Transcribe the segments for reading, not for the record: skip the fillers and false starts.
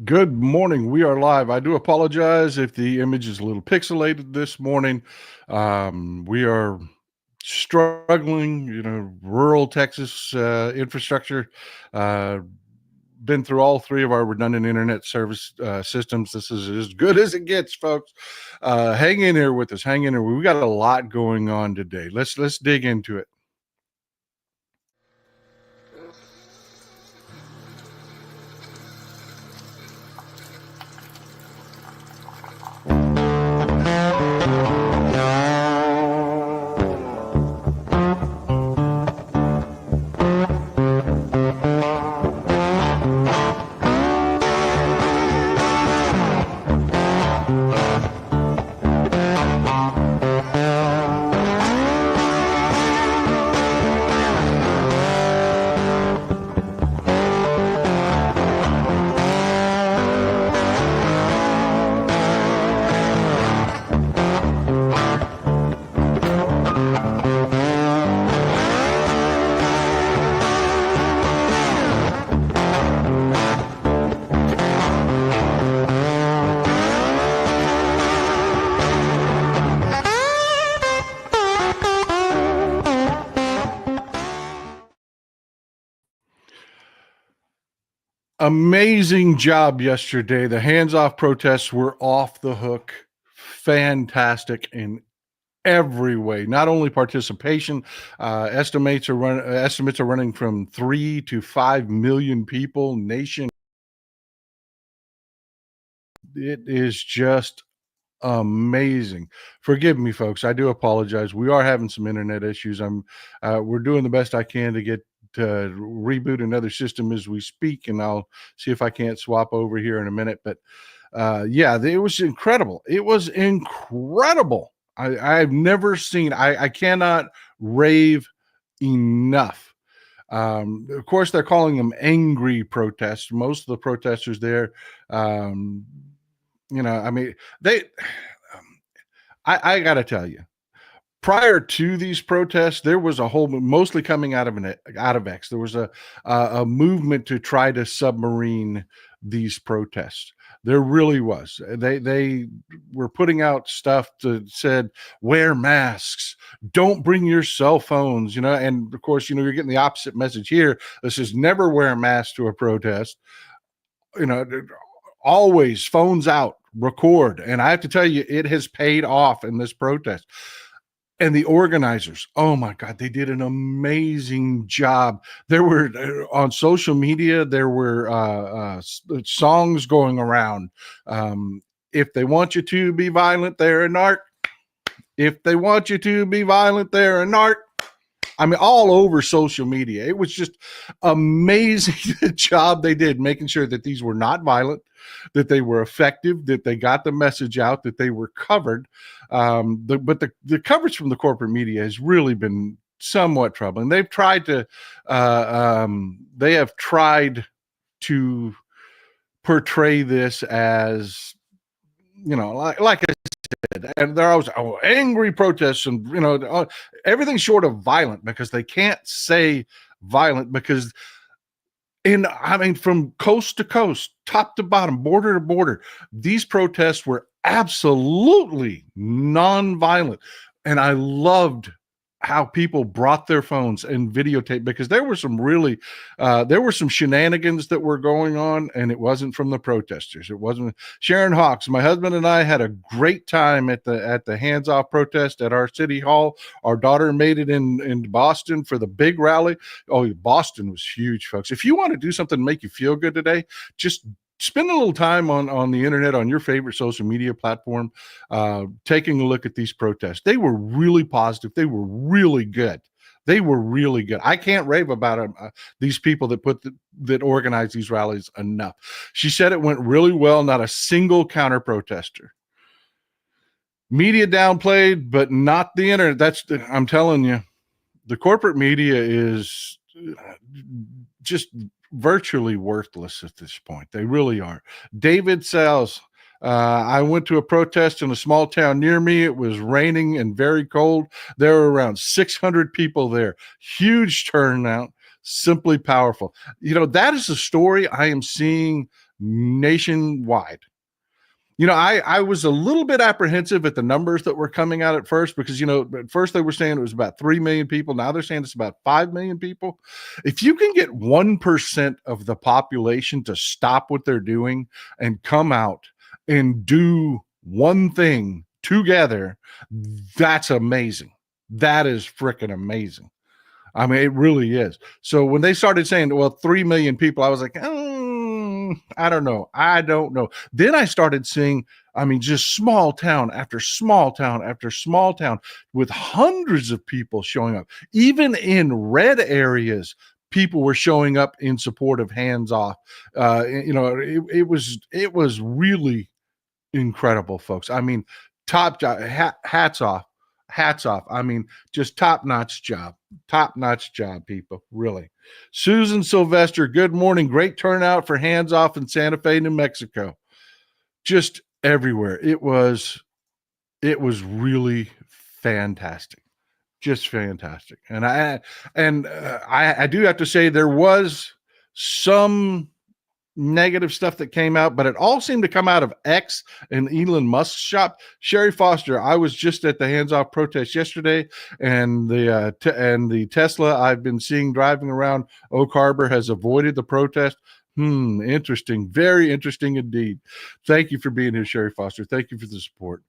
Good morning. We are live. I do apologize if the image is a little pixelated this morning. We are struggling, rural Texas infrastructure. Uh, been through all three of our redundant internet service systems. This is as good as it gets, folks. Hang in here with us. Hang in here. We got a lot going on today. Let's dig into it. Amazing job yesterday. The hands-off protests were off the hook. Fantastic in every way. Not only participation, estimates are running from 3 to 5 million people nation. It is just amazing. Forgive me, folks. I do apologize. We are having some internet issues. We're doing the best I can to get to reboot another system as we speak, and I'll see if I can't swap over here in a minute. But yeah, it was incredible. It was incredible. I've never seen. I cannot rave enough. Of course, they're calling them angry protests. Most of the protesters there, um, I mean, they. I got to tell you, prior to these protests, there was a whole, mostly coming out of X. There was a movement to try to submarine these protests. There really was. They were putting out stuff that said wear masks, don't bring your cell phones, and of course, you're getting the opposite message here. This is never wear a mask to a protest. You know, always phones out, record. And I have to tell you, it has paid off in this protest. And the organizers, oh my God, they did an amazing job. There were on social media, there were songs going around. If they want you to be violent, they're a narc. If they want you to be violent, they're a narc. I mean, all over social media. It was just amazing the job they did making sure that these were not violent, that they were effective, that they got the message out, that they were covered. But the coverage from the corporate media has really been somewhat troubling. They've tried to, they have tried to portray this as, like I said, and they're always angry protests and everything short of violent, because they can't say violent, because from coast to coast, top to bottom, border to border, these protests were absolutely non-violent. And I loved how people brought their phones and videotape, because there were some shenanigans that were going on, and it wasn't from the protesters. It wasn't. Sharon Hawks, my husband, and I had a great time at the hands-off protest at our city hall. Our daughter made it in Boston for the big rally. Oh, Boston was huge, folks. If you want to do something to make you feel good today, just spend a little time on the internet, on your favorite social media platform, taking a look at these protests. They were really positive. They were really good. They were really good. I can't rave about these people that organize these rallies enough. She said it went really well. Not a single counter protester. Media downplayed, but not the internet. I'm telling you, the corporate media is just virtually worthless at this point. They really are. David Sales, I went to a protest in a small town near me. It was raining and very cold. There were around 600 people there. Huge turnout, simply powerful. That is a story I am seeing nationwide. You know, I was a little bit apprehensive at the numbers that were coming out at first because, you know, at first they were saying it was about 3 million people. Now they're saying it's about 5 million people. If you can get 1% of the population to stop what they're doing and come out and do one thing together, that's amazing. That is freaking amazing. I mean, it really is. So when they started saying, well, 3 million people, I was like, I don't know. I don't know. Then I started seeing, I mean, just small town after small town after small town with hundreds of people showing up. Even in red areas, people were showing up in support of hands off. You know, it was really incredible, folks. I mean, top job, hats off. Hats off. I mean, just top-notch job. Top-notch job, people. Really. Susan Sylvester, good morning. Great turnout for Hands Off in Santa Fe, New Mexico. Just everywhere. It was really fantastic. Just fantastic. And I do have to say there was some negative stuff that came out, but it all seemed to come out of X and Elon Musk's shop. Sherry Foster, I was just at the Hands Off protest yesterday, and the Tesla I've been seeing driving around Oak Harbor has avoided the protest. Interesting. Very interesting indeed. Thank you for being here, Sherry Foster. Thank you for the support.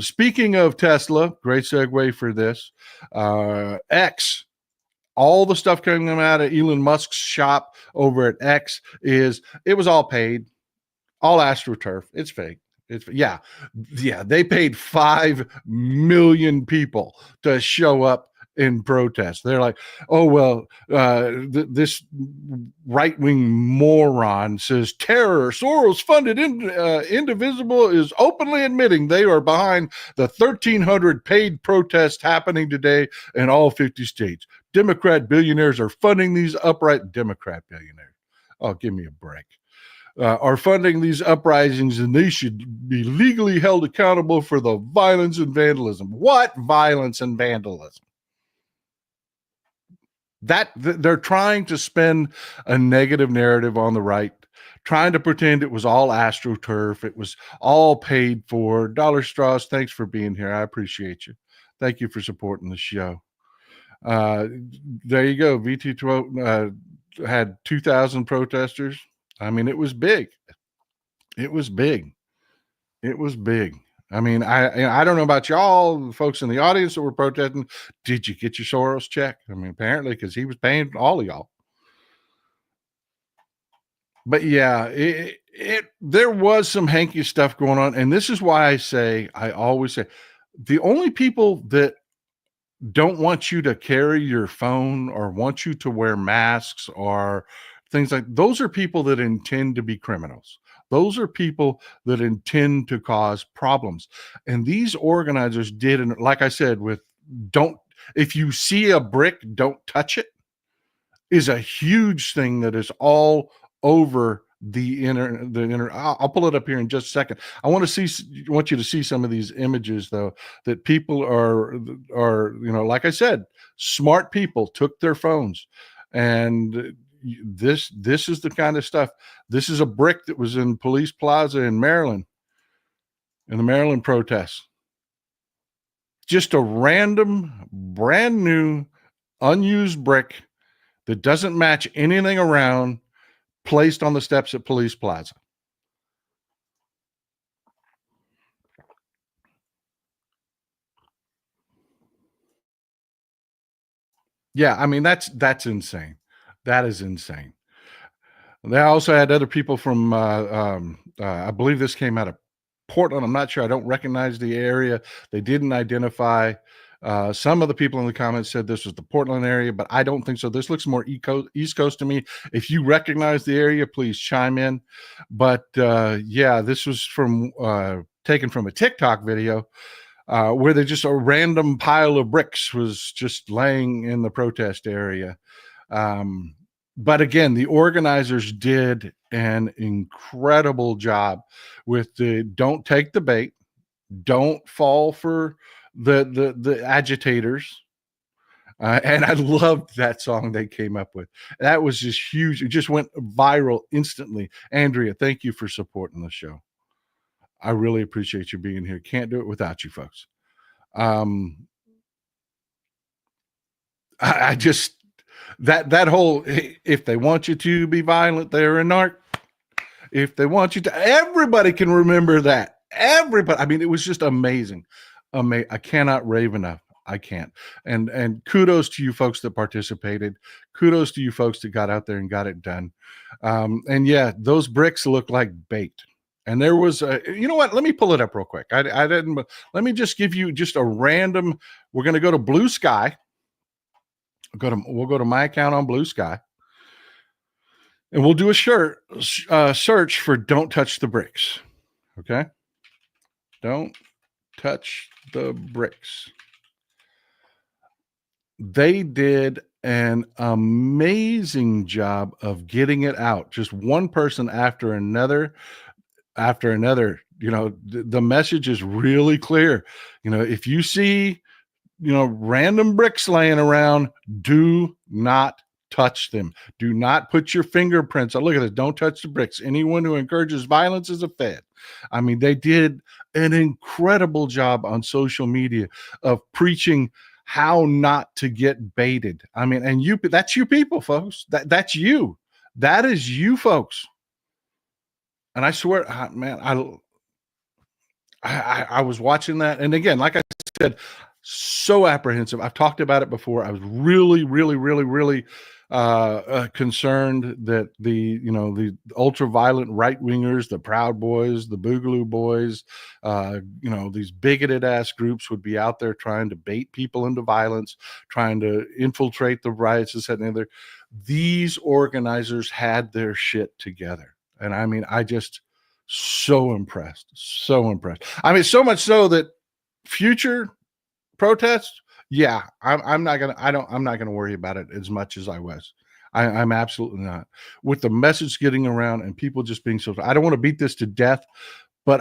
Speaking of Tesla, great segue for this. X, all the stuff coming out of Elon Musk's shop over at X it was all paid, all AstroTurf. It's fake. Yeah. They paid 5 million people to show up in protest. They're like, oh, well, this right-wing moron says terror, Soros-funded indivisible is openly admitting they are behind the 1,300 paid protests happening today in all 50 states. Democrat billionaires are funding these upright Democrat billionaires. Oh, give me a break. Are funding these uprisings, and they should be legally held accountable for the violence and vandalism. What violence and vandalism? They're trying to spin a negative narrative on the right, trying to pretend it was all AstroTurf. It was all paid for. Dollar Straws, thanks for being here. I appreciate you. Thank you for supporting the show. There you go. VT12 had 2,000 protesters. I mean, it was big. It was big. It was big. I mean, I don't know about y'all, the folks in the audience that were protesting. Did you get your Soros check? I mean, apparently, because he was paying all of y'all. But yeah, there was some hanky stuff going on, and this is why I always say, the only people that don't want you to carry your phone or want you to wear masks or things like those are people that intend to be criminals. Those are people that intend to cause problems. And these organizers did, and like I said, if you see a brick, don't touch it, is a huge thing that is all over the internet. I'll pull it up here in just a second. I want you to see some of these images, though, that people are, you know, like I said, smart people took their phones, and this is the kind of stuff. This is a brick that was in Police Plaza in Maryland, in the Maryland protests. Just a random, brand new, unused brick that doesn't match anything around, placed on the steps at Police Plaza. Yeah, I mean, that's insane. That is insane. They also had other people from, I believe this came out of Portland. I'm not sure. I don't recognize the area. They didn't identify. Some of the people in the comments said this was the Portland area, but I don't think so. This looks more East Coast to me. If you recognize the area, please chime in. But yeah, this was taken from a TikTok video where they just a random pile of bricks was just laying in the protest area. But again, the organizers did an incredible job with don't take the bait, don't fall for the agitators. And I loved that song they came up with. That was just huge. It just went viral instantly. Andrea, thank you for supporting the show. I really appreciate you being here. Can't do it without you folks. I just that whole, if they want you to be violent, they're a narc. If they want you to, everybody can remember that. Everybody. I mean, it was just amazing. I cannot rave enough. I can't. And kudos to you folks that participated. Kudos to you folks that got out there and got it done. And yeah, those bricks look like bait. And there was you know what? Let me pull it up real quick. I didn't. Let me just give you just a random. We're going to go to Blue Sky. We'll go to my account on Blue Sky. And we'll do a search for "Don't Touch the Bricks." Okay? Don't touch the bricks. They did an amazing job of getting it out. Just one person after another. You know, the message is really clear. You know, if you see, you know, random bricks laying around, do not touch them. Do not put your fingerprints on. Look at this. Don't touch the bricks. Anyone who encourages violence is a Fed. I mean, they did an incredible job on social media of preaching how not to get baited. I mean, and that's you people, folks. That's you. That is you folks. And I swear, man, I was watching that. And again, like I said, so apprehensive. I've talked about it before. I was really, really, really, really concerned that the ultra violent right wingers, the Proud Boys, the Boogaloo Boys, these bigoted ass groups would be out there trying to bait people into violence, trying to infiltrate the riots, this, that, and the other. These organizers had their shit together. And I mean, I just so impressed. I mean, so much so that future protests, yeah, I'm not gonna worry about it as much as I was. I'm absolutely not. With the message getting around and people just being so, I don't want to beat this to death, but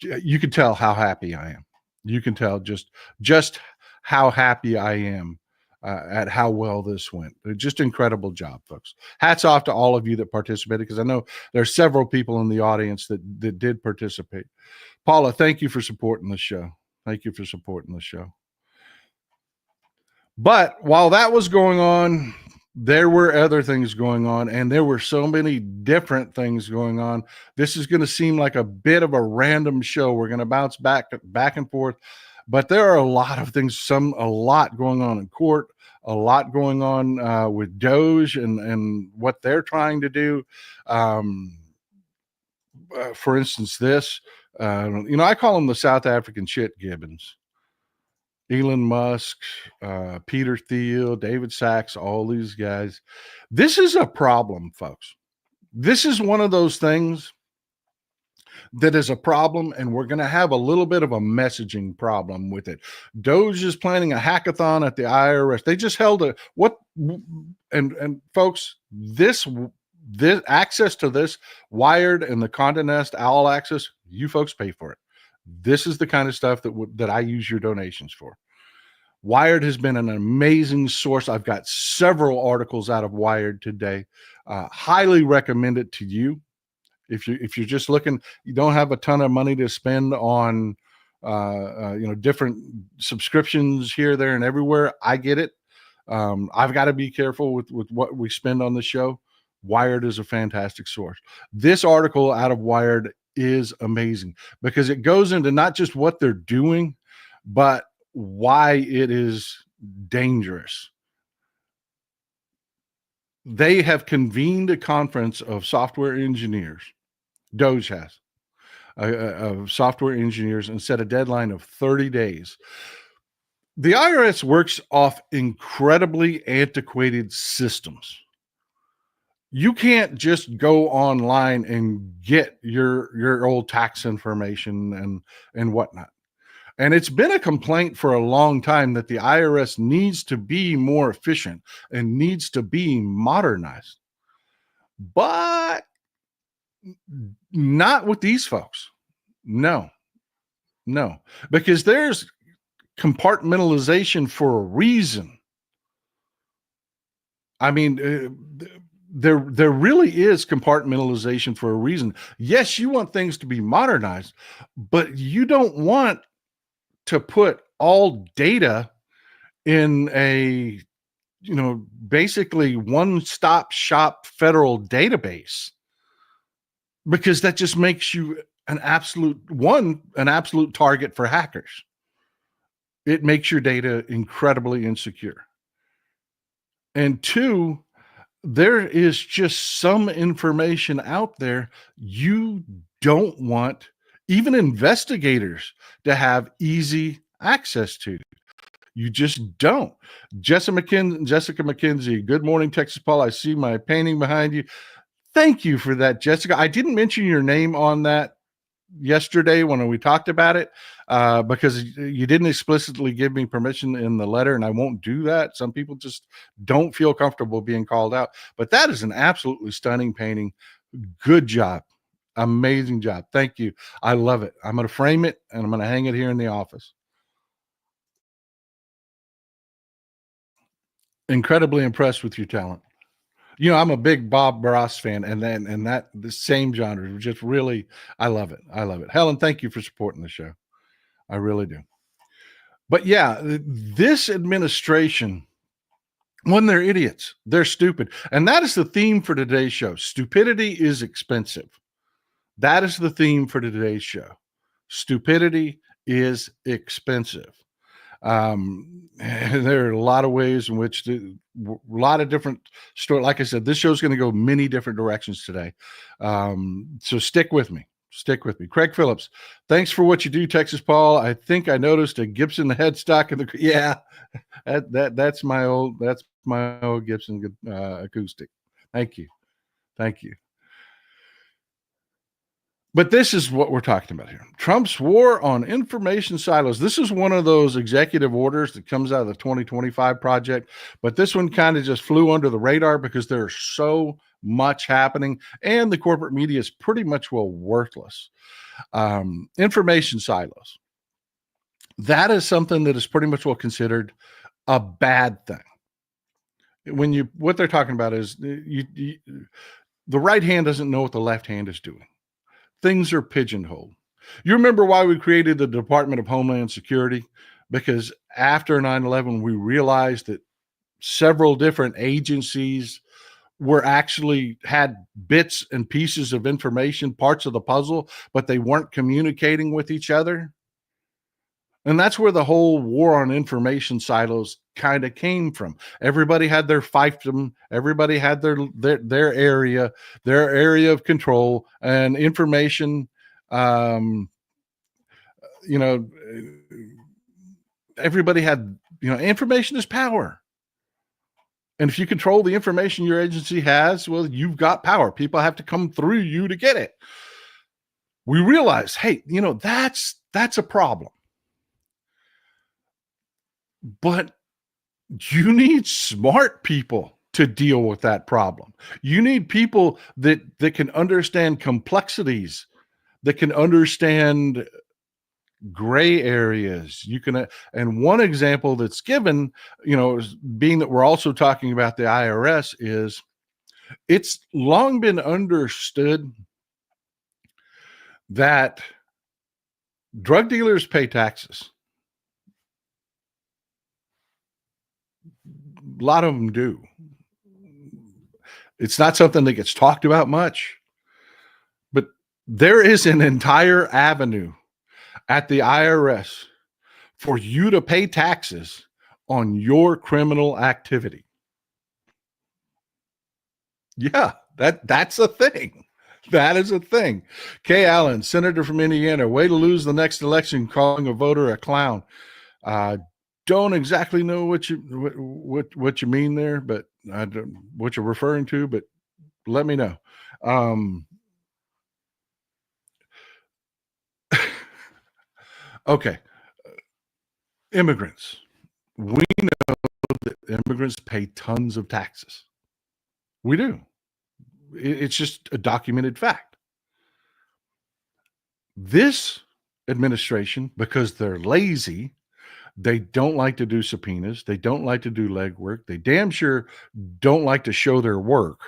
you can tell how happy I am. You can tell just how happy I am at how well this went. Just incredible job, folks. Hats off to all of you that participated, because I know there's several people in the audience that did participate. Paula, thank you for supporting the show. Thank you for supporting the show. But while that was going on, there were other things going on, and there were so many different things going on. This is going to seem like a bit of a random show. We're going to bounce back and forth, but there are a lot of things, a lot going on in court, a lot going on with DOGE and what they're trying to do. For instance, this, I call them the South African shit gibbons. Elon Musk, Peter Thiel, David Sachs, all these guys. This is a problem, folks. This is one of those things that is a problem, and we're going to have a little bit of a messaging problem with it. DOGE is planning a hackathon at the IRS. They just held and folks, this access to this, Wired and the Condé Nast Owl access, you folks pay for it. This is the kind of stuff that I use your donations for. Wired has been an amazing source. I've got several articles out of Wired today. Highly recommend it to you. If you're just looking, you don't have a ton of money to spend on different subscriptions here, there, and everywhere. I get it. I've got to be careful with what we spend on the show. Wired is a fantastic source. This article out of Wired is amazing because it goes into not just what they're doing, but why it is dangerous. They have convened a conference of software engineers. DOGE has of software engineers and set a deadline of 30 days. The IRS works off incredibly antiquated systems. You can't just go online and get your old tax information and whatnot. And it's been a complaint for a long time that the IRS needs to be more efficient and needs to be modernized. But not with these folks. No, because there's compartmentalization for a reason. I mean, there really is compartmentalization for a reason. Yes, you want things to be modernized, but you don't want to put all data in a, basically one-stop shop federal database, because that just makes you an absolute target for hackers. It makes your data incredibly insecure. And two, there is just some information out there you don't want even investigators to have easy access to. You just don't. Jessica McKenzie, good morning, Texas Paul. I see my painting behind you. Thank you for that, Jessica. I didn't mention your name on that yesterday when we talked about it, because you didn't explicitly give me permission in the letter, and I won't do that. Some people just don't feel comfortable being called out, but that is an absolutely stunning painting. Good job. Amazing job. Thank you. I love it. I'm going to frame it and I'm going to hang it here in the office. Incredibly impressed with your talent. I'm a big Bob Ross fan, and that the same genre, just really, I love it. I love it. Helen, thank you for supporting the show. I really do. But yeah, this administration, when they're idiots, they're stupid. And that is the theme for today's show. Stupidity is expensive. That is the theme for today's show. Stupidity is expensive. There are a lot of ways in which a lot of different stories. Like I said, this show is going to go many different directions today. So stick with me. Stick with me. Craig Phillips, thanks for what you do, Texas Paul. I think I noticed a Gibson headstock in the, yeah, that's my old Gibson acoustic. Thank you. Thank you. But this is what we're talking about here. Trump's war on information silos. This is one of those executive orders that comes out of the 2025 project, but this one kind of just flew under the radar because there's so much happening and the corporate media is pretty much worthless. Information silos. That is something that is pretty much considered a bad thing. What they're talking about is the right hand doesn't know what the left hand is doing. Things are pigeonholed. You remember why we created the Department of Homeland Security? Because after 9/11, we realized that several different agencies had bits and pieces of information, parts of the puzzle, but they weren't communicating with each other. And that's where the whole war on information silos kind of came from. Everybody had their fiefdom. Everybody had their area of control and information. Everybody had, information is power. And if you control the information your agency has, well, you've got power. People have to come through you to get it. We realize, hey, that's a problem. But you need smart people to deal with that problem. You need people that can understand complexities, that can understand gray areas. And one example that's given, being that we're also talking about the IRS, is it's long been understood that drug dealers pay taxes. A lot of them do. It's not something that gets talked about much, but there is an entire avenue at the IRS for you to pay taxes on your criminal activity. Yeah, that's a thing. That is a thing. Kay Allen, senator from Indiana, way to lose the next election, calling a voter a clown. Don't exactly know what you mean there, but I don't what you're referring to, but let me know. Okay. Immigrants. We know that immigrants pay tons of taxes. We do. It's just a documented fact. This administration, because they're lazy, They don't like to do subpoenas. They don't like to do legwork. They damn sure don't like to show their work.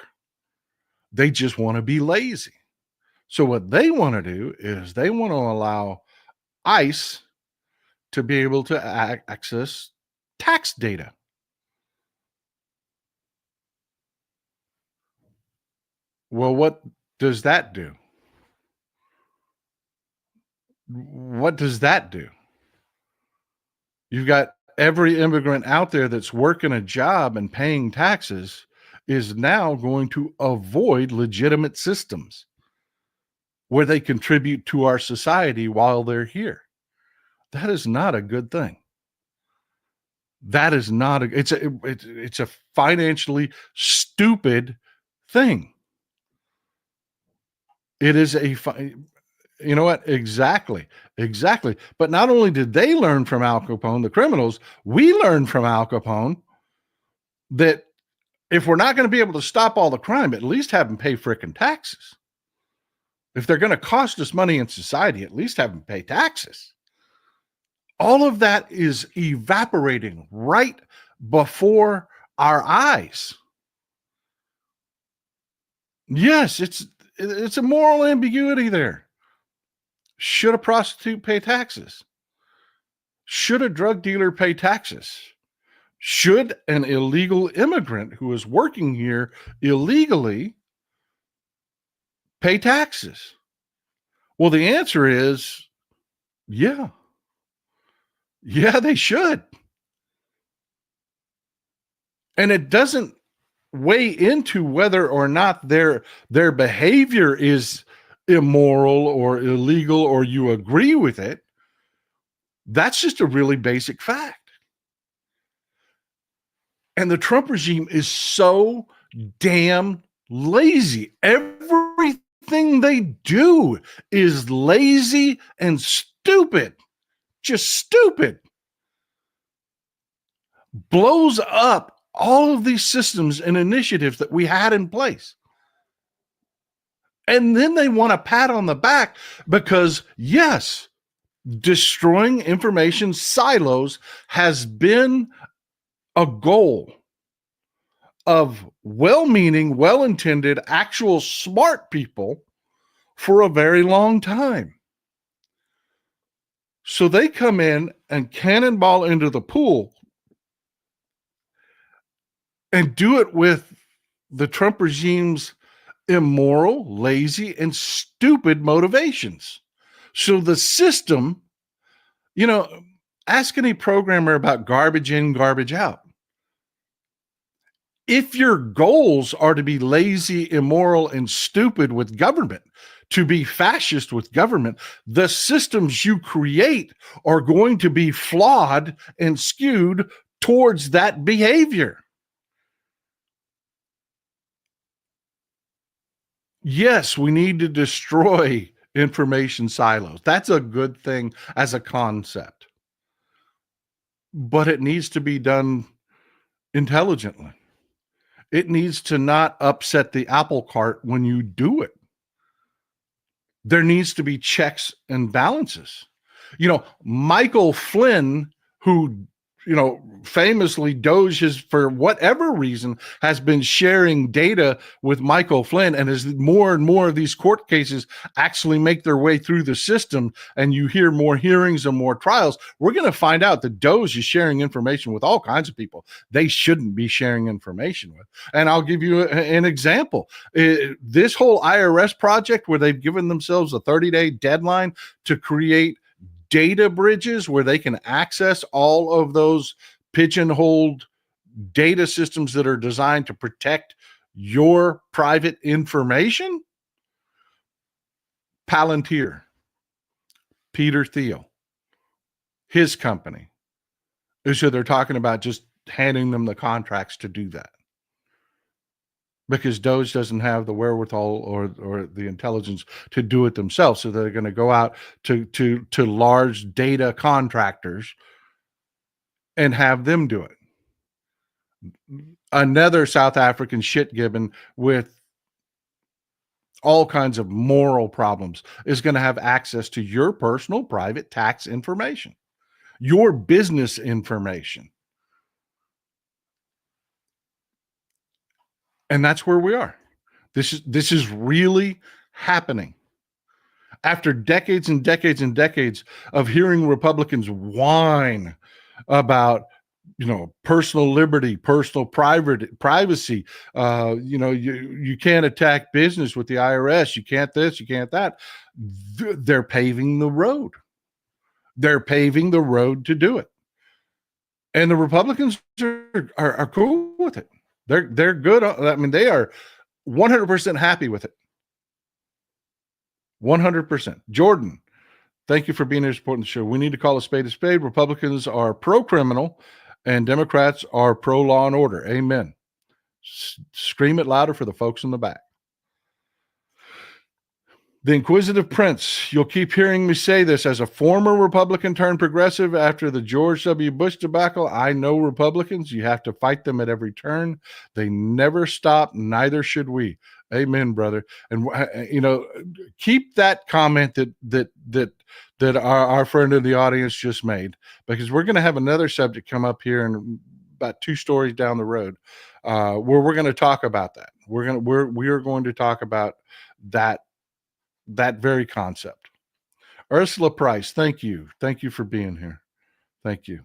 They just want to be lazy. So what they want to do is they want to allow ICE to be able to access tax data. Well, what does that do? What does that do? You've got every immigrant out there that's working a job and paying taxes is now going to avoid legitimate systems where they contribute to our society while they're here. That is not a good thing. That is not a it's a financially stupid thing. It is a you know what? Exactly. Exactly. But not only did they learn from Al Capone, the criminals, we learned from Al Capone that if we're not going to be able to stop all the crime, at least have them pay frickin' taxes. If they're going to cost us money in society, at least have them pay taxes. All of that is evaporating right before our eyes. Yes, it's a moral ambiguity there. Should a prostitute pay taxes? Should a drug dealer pay taxes? Should an illegal immigrant who is working here illegally pay taxes? Well, the answer is yeah. Yeah, they should. And it doesn't weigh into whether or not their behavior is immoral or illegal or you agree with it. That's just a really basic fact. And the Trump regime is so damn lazy. Everything they do is lazy and stupid. Just stupid. Blows up all of these systems and initiatives that we had in place. And then they want a pat on the back because, yes, destroying information silos has been a goal of well-meaning, well-intended, actual smart people for a very long time. So they come in and cannonball into the pool and do it with the Trump regime's immoral, lazy, and stupid motivations. So the system, ask any programmer about garbage in, garbage out. If your goals are to be lazy, immoral, and stupid with government, to be fascist with government, the systems you create are going to be flawed and skewed towards that behavior. Yes, we need to destroy information silos. That's a good thing as a concept. But it needs to be done intelligently. It needs to not upset the apple cart when you do it. There needs to be checks and balances. Michael Flynn, who, famously DOGE has, for whatever reason, has been sharing data with Michael Flynn. And as more and more of these court cases actually make their way through the system and you hear more hearings and more trials, we're going to find out that DOGE is sharing information with all kinds of people they shouldn't be sharing information with. And I'll give you an example. This whole IRS project where they've given themselves a 30-day deadline to create data bridges where they can access all of those pigeonholed data systems that are designed to protect your private information. Palantir, Peter Thiel, his company, is who they're talking about just handing them the contracts to do that. Because DOGE doesn't have the wherewithal or the intelligence to do it themselves. So they're going to go out to large data contractors and have them do it. Another South African shitgibbon with all kinds of moral problems is going to have access to your personal private tax information. your business information. And that's where we are. This is really happening. After decades and decades and decades of hearing Republicans whine about, personal liberty, personal privacy, you can't attack business with the IRS, you can't this, you can't that. They're paving the road. They're paving the road to do it. And the Republicans are cool with it. They're good. I mean, they are 100% happy with it. 100%. Jordan, thank you for being here supporting the show. We need to call a spade a spade. Republicans are pro-criminal and Democrats are pro-law and order. Amen. Scream it louder for the folks in the back. The Inquisitive Prince, you'll keep hearing me say this as a former Republican turned progressive after the George W. Bush debacle. I know Republicans. You have to fight them at every turn. They never stop. Neither should we. Amen, brother. And keep that comment that our friend in the audience just made, because we're going to have another subject come up here in about 2 stories down the road, where we're going to talk about that. We are going to talk about that very concept. Ursula Price, thank you. Thank you for being here. Thank you.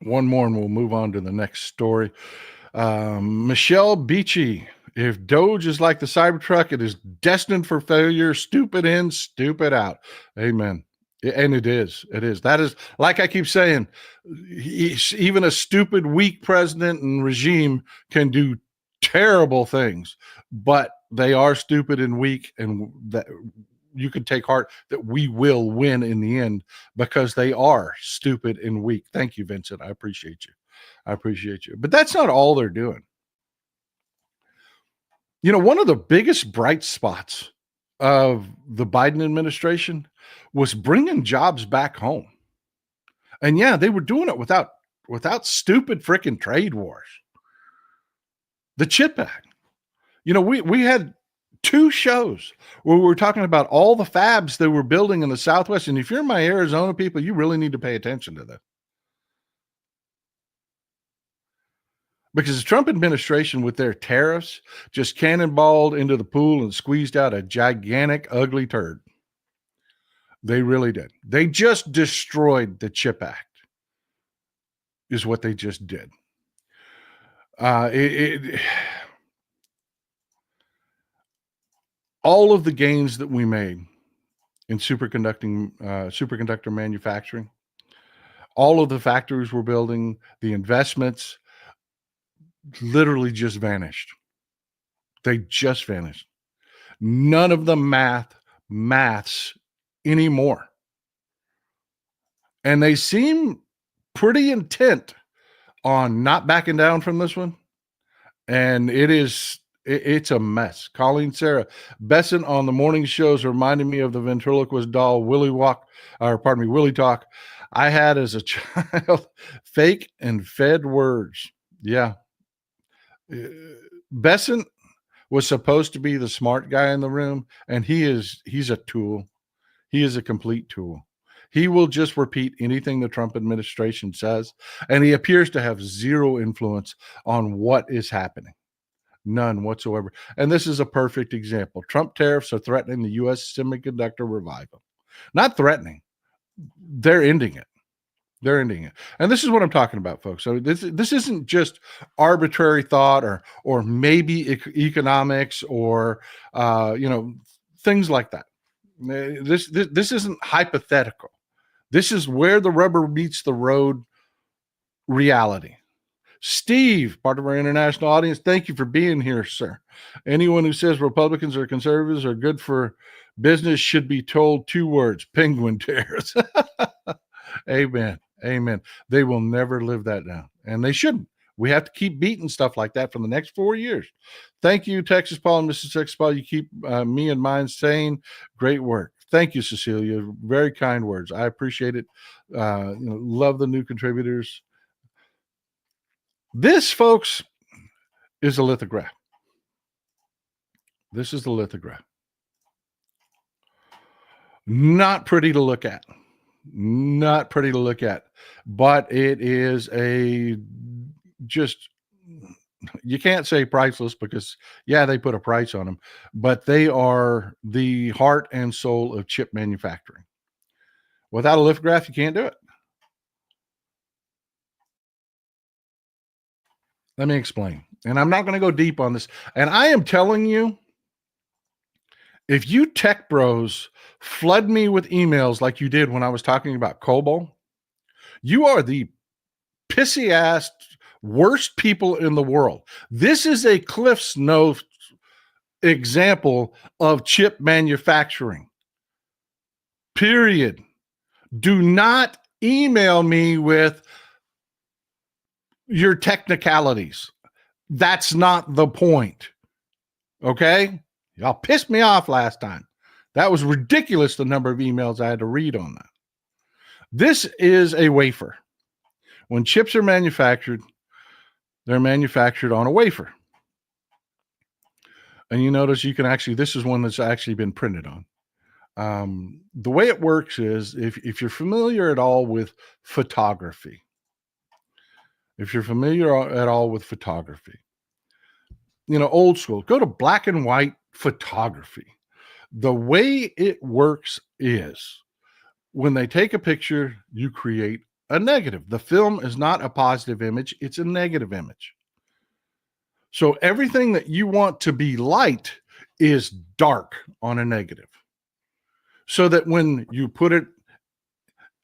One more and we'll move on to the next story. Michelle Beachy, if DOGE is like the Cybertruck, it is destined for failure. Stupid in, stupid out. Amen. And it is. That is, like I keep saying, even a stupid, weak president and regime can do terrible things, but they are stupid and weak, and that you can take heart that we will win in the end because they are stupid and weak. Thank you, Vincent. I appreciate you. But that's not all they're doing. One of the biggest bright spots of the Biden administration was bringing jobs back home. And yeah, they were doing it without stupid freaking trade wars. The CHIP Act. We had 2 shows where we were talking about all the fabs they were building in the Southwest. And if you're my Arizona people, you really need to pay attention to that. Because the Trump administration, with their tariffs, just cannonballed into the pool and squeezed out a gigantic, ugly turd. They really did. They just destroyed the CHIP Act, is what they just did. All of the gains that we made in superconductor manufacturing, all of the factories we're building, the investments, literally just vanished. They just vanished. None of the maths anymore. And they seem pretty intent on not backing down from this one. And it's a mess. Colleen Sarah Besson on the morning shows reminded me of the ventriloquist doll Willie Talk I had as a child. Fake and fed words. Yeah. Besson was supposed to be the smart guy in the room, and he's a tool. He is a complete tool. He will just repeat anything the Trump administration says, and he appears to have zero influence on what is happening. None whatsoever. And this is a perfect example. Trump tariffs are threatening the U.S. semiconductor revival. Not threatening. They're ending it. And this is what I'm talking about, folks. So this isn't just arbitrary thought or maybe economics or things like that. This isn't hypothetical. This is where the rubber meets the road reality. Steve, part of our international audience, thank you for being here, sir. Anyone who says Republicans or conservatives are good for business should be told 2 words: penguin tears. Amen. They will never live that down, and they shouldn't. We have to keep beating stuff like that for the next 4 years. Thank you, Texas Paul and Mrs. Texas Paul. You keep me and mine sane. Great work. Thank you, Cecilia. Very kind words. I appreciate it. Love the new contributors. This, folks, is a lithograph. This is the lithograph. Not pretty to look at. Not pretty to look at, but it is just, you can't say priceless because, yeah, they put a price on them, but they are the heart and soul of chip manufacturing. Without a lithograph, you can't do it. Let me explain. And I'm not going to go deep on this. And I am telling you, if you tech bros flood me with emails like you did when I was talking about COBOL, you are the pissy ass worst people in the world. This is a Cliff's Notes example of chip manufacturing. Period. Do not email me with your technicalities. That's not the point. Okay? Y'all pissed me off last time. That was ridiculous, the number of emails I had to read on that. This is a wafer. When chips are manufactured, they're manufactured on a wafer. And you notice you can actually, this is one that's actually been printed on. The way it works is if you're familiar at all with photography, old school, go to black and white photography. The way it works is when they take a picture, you create a negative. The film is not a positive image, it's a negative image. So everything that you want to be light is dark on a negative. So that when you put it,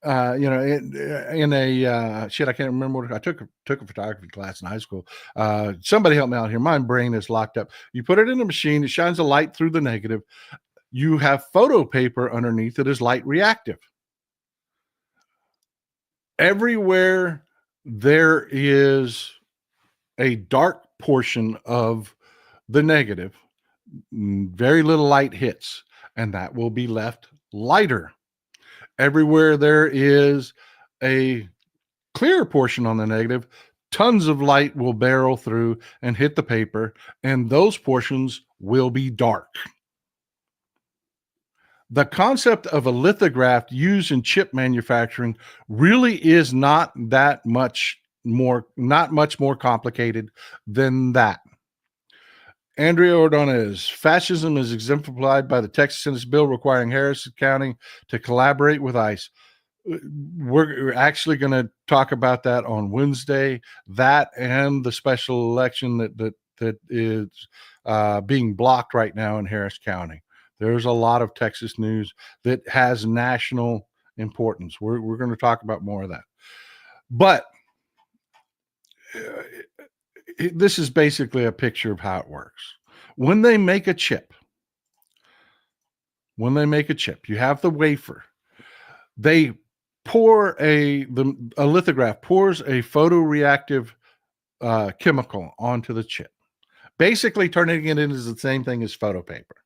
in a shit, I can't remember what I took a photography class in high school. Somebody help me out here. My brain is locked up. You put it in a machine, it shines a light through the negative. You have photo paper underneath that is light reactive. Everywhere there is a dark portion of the negative, very little light hits, and that will be left lighter. Everywhere there is a clear portion on the negative, tons of light will barrel through and hit the paper, and those portions will be dark. The concept of a lithograph used in chip manufacturing really is not much more complicated than that. Andrea Ordonez, fascism is exemplified by the Texas Senate bill requiring Harris County to collaborate with ICE. We're actually going to talk about that on Wednesday, that and the special election that is being blocked right now in Harris County. There's a lot of Texas news that has national importance. We're going to talk about more of that. But this is basically a picture of how it works. When they make a chip, you have the wafer. They pour a lithograph pours a photoreactive chemical onto the chip, basically turning it into the same thing as photo paper.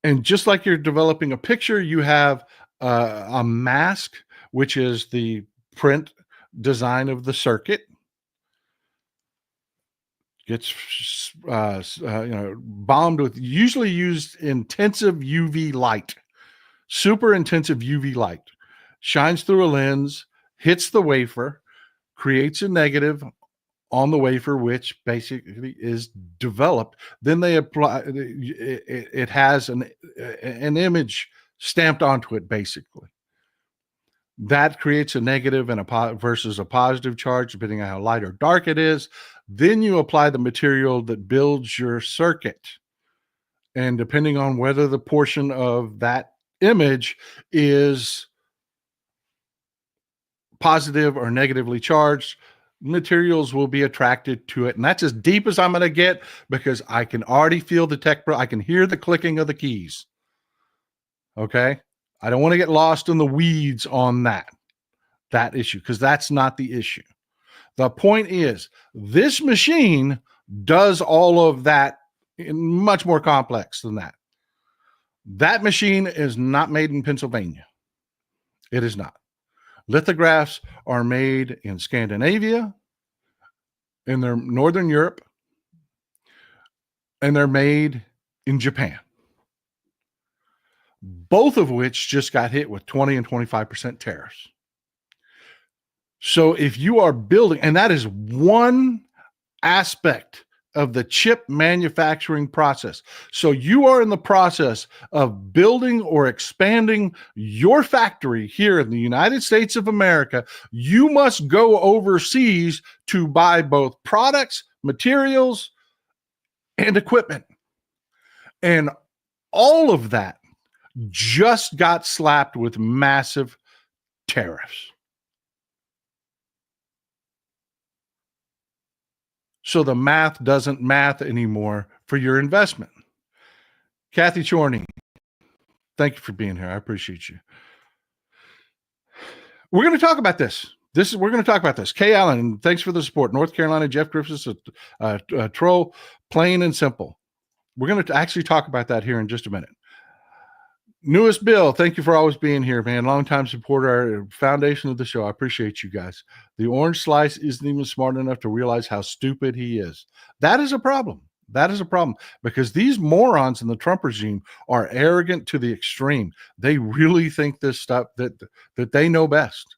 And just like you're developing a picture, you have a mask, which is the print design of the circuit. Gets bombed with, usually used intensive UV light, super intensive UV light, shines through a lens, hits the wafer, creates a negative on the wafer, which basically is developed. Then they apply, it has an image stamped onto it, basically. That creates a negative and versus a positive charge, depending on how light or dark it is. Then you apply the material that builds your circuit. And depending on whether the portion of that image is positive or negatively charged, materials will be attracted to it. And that's as deep as I'm going to get, because I can already feel the tech, I can hear the clicking of the keys. Okay. I don't want to get lost in the weeds on that issue, because that's not the issue. The point is, this machine does all of that much more complex than that. That machine is not made in Pennsylvania. It is not. Lithographs are made in Scandinavia, in their Northern Europe, and they're made in Japan, both of which just got hit with 20 and 25% tariffs. So if you are building, and that is one aspect of the chip manufacturing process. So you are in the process of building or expanding your factory here in the United States of America. You must go overseas to buy both products, materials, and equipment. And all of that just got slapped with massive tariffs. So the math doesn't math anymore for your investment. Kathy Chorney, thank you for being here. I appreciate you. We're going to talk about this. We're going to talk about this. Kay Allen, thanks for the support. North Carolina, Jeff Griffiths, a troll, plain and simple. We're going to actually talk about that here in just a minute. Newest Bill, thank you for always being here, man. Longtime supporter, foundation of the show. I appreciate you guys. The orange slice isn't even smart enough to realize how stupid he is. That is a problem. That is a problem because these morons in the Trump regime are arrogant to the extreme. They really think this stuff that they know best.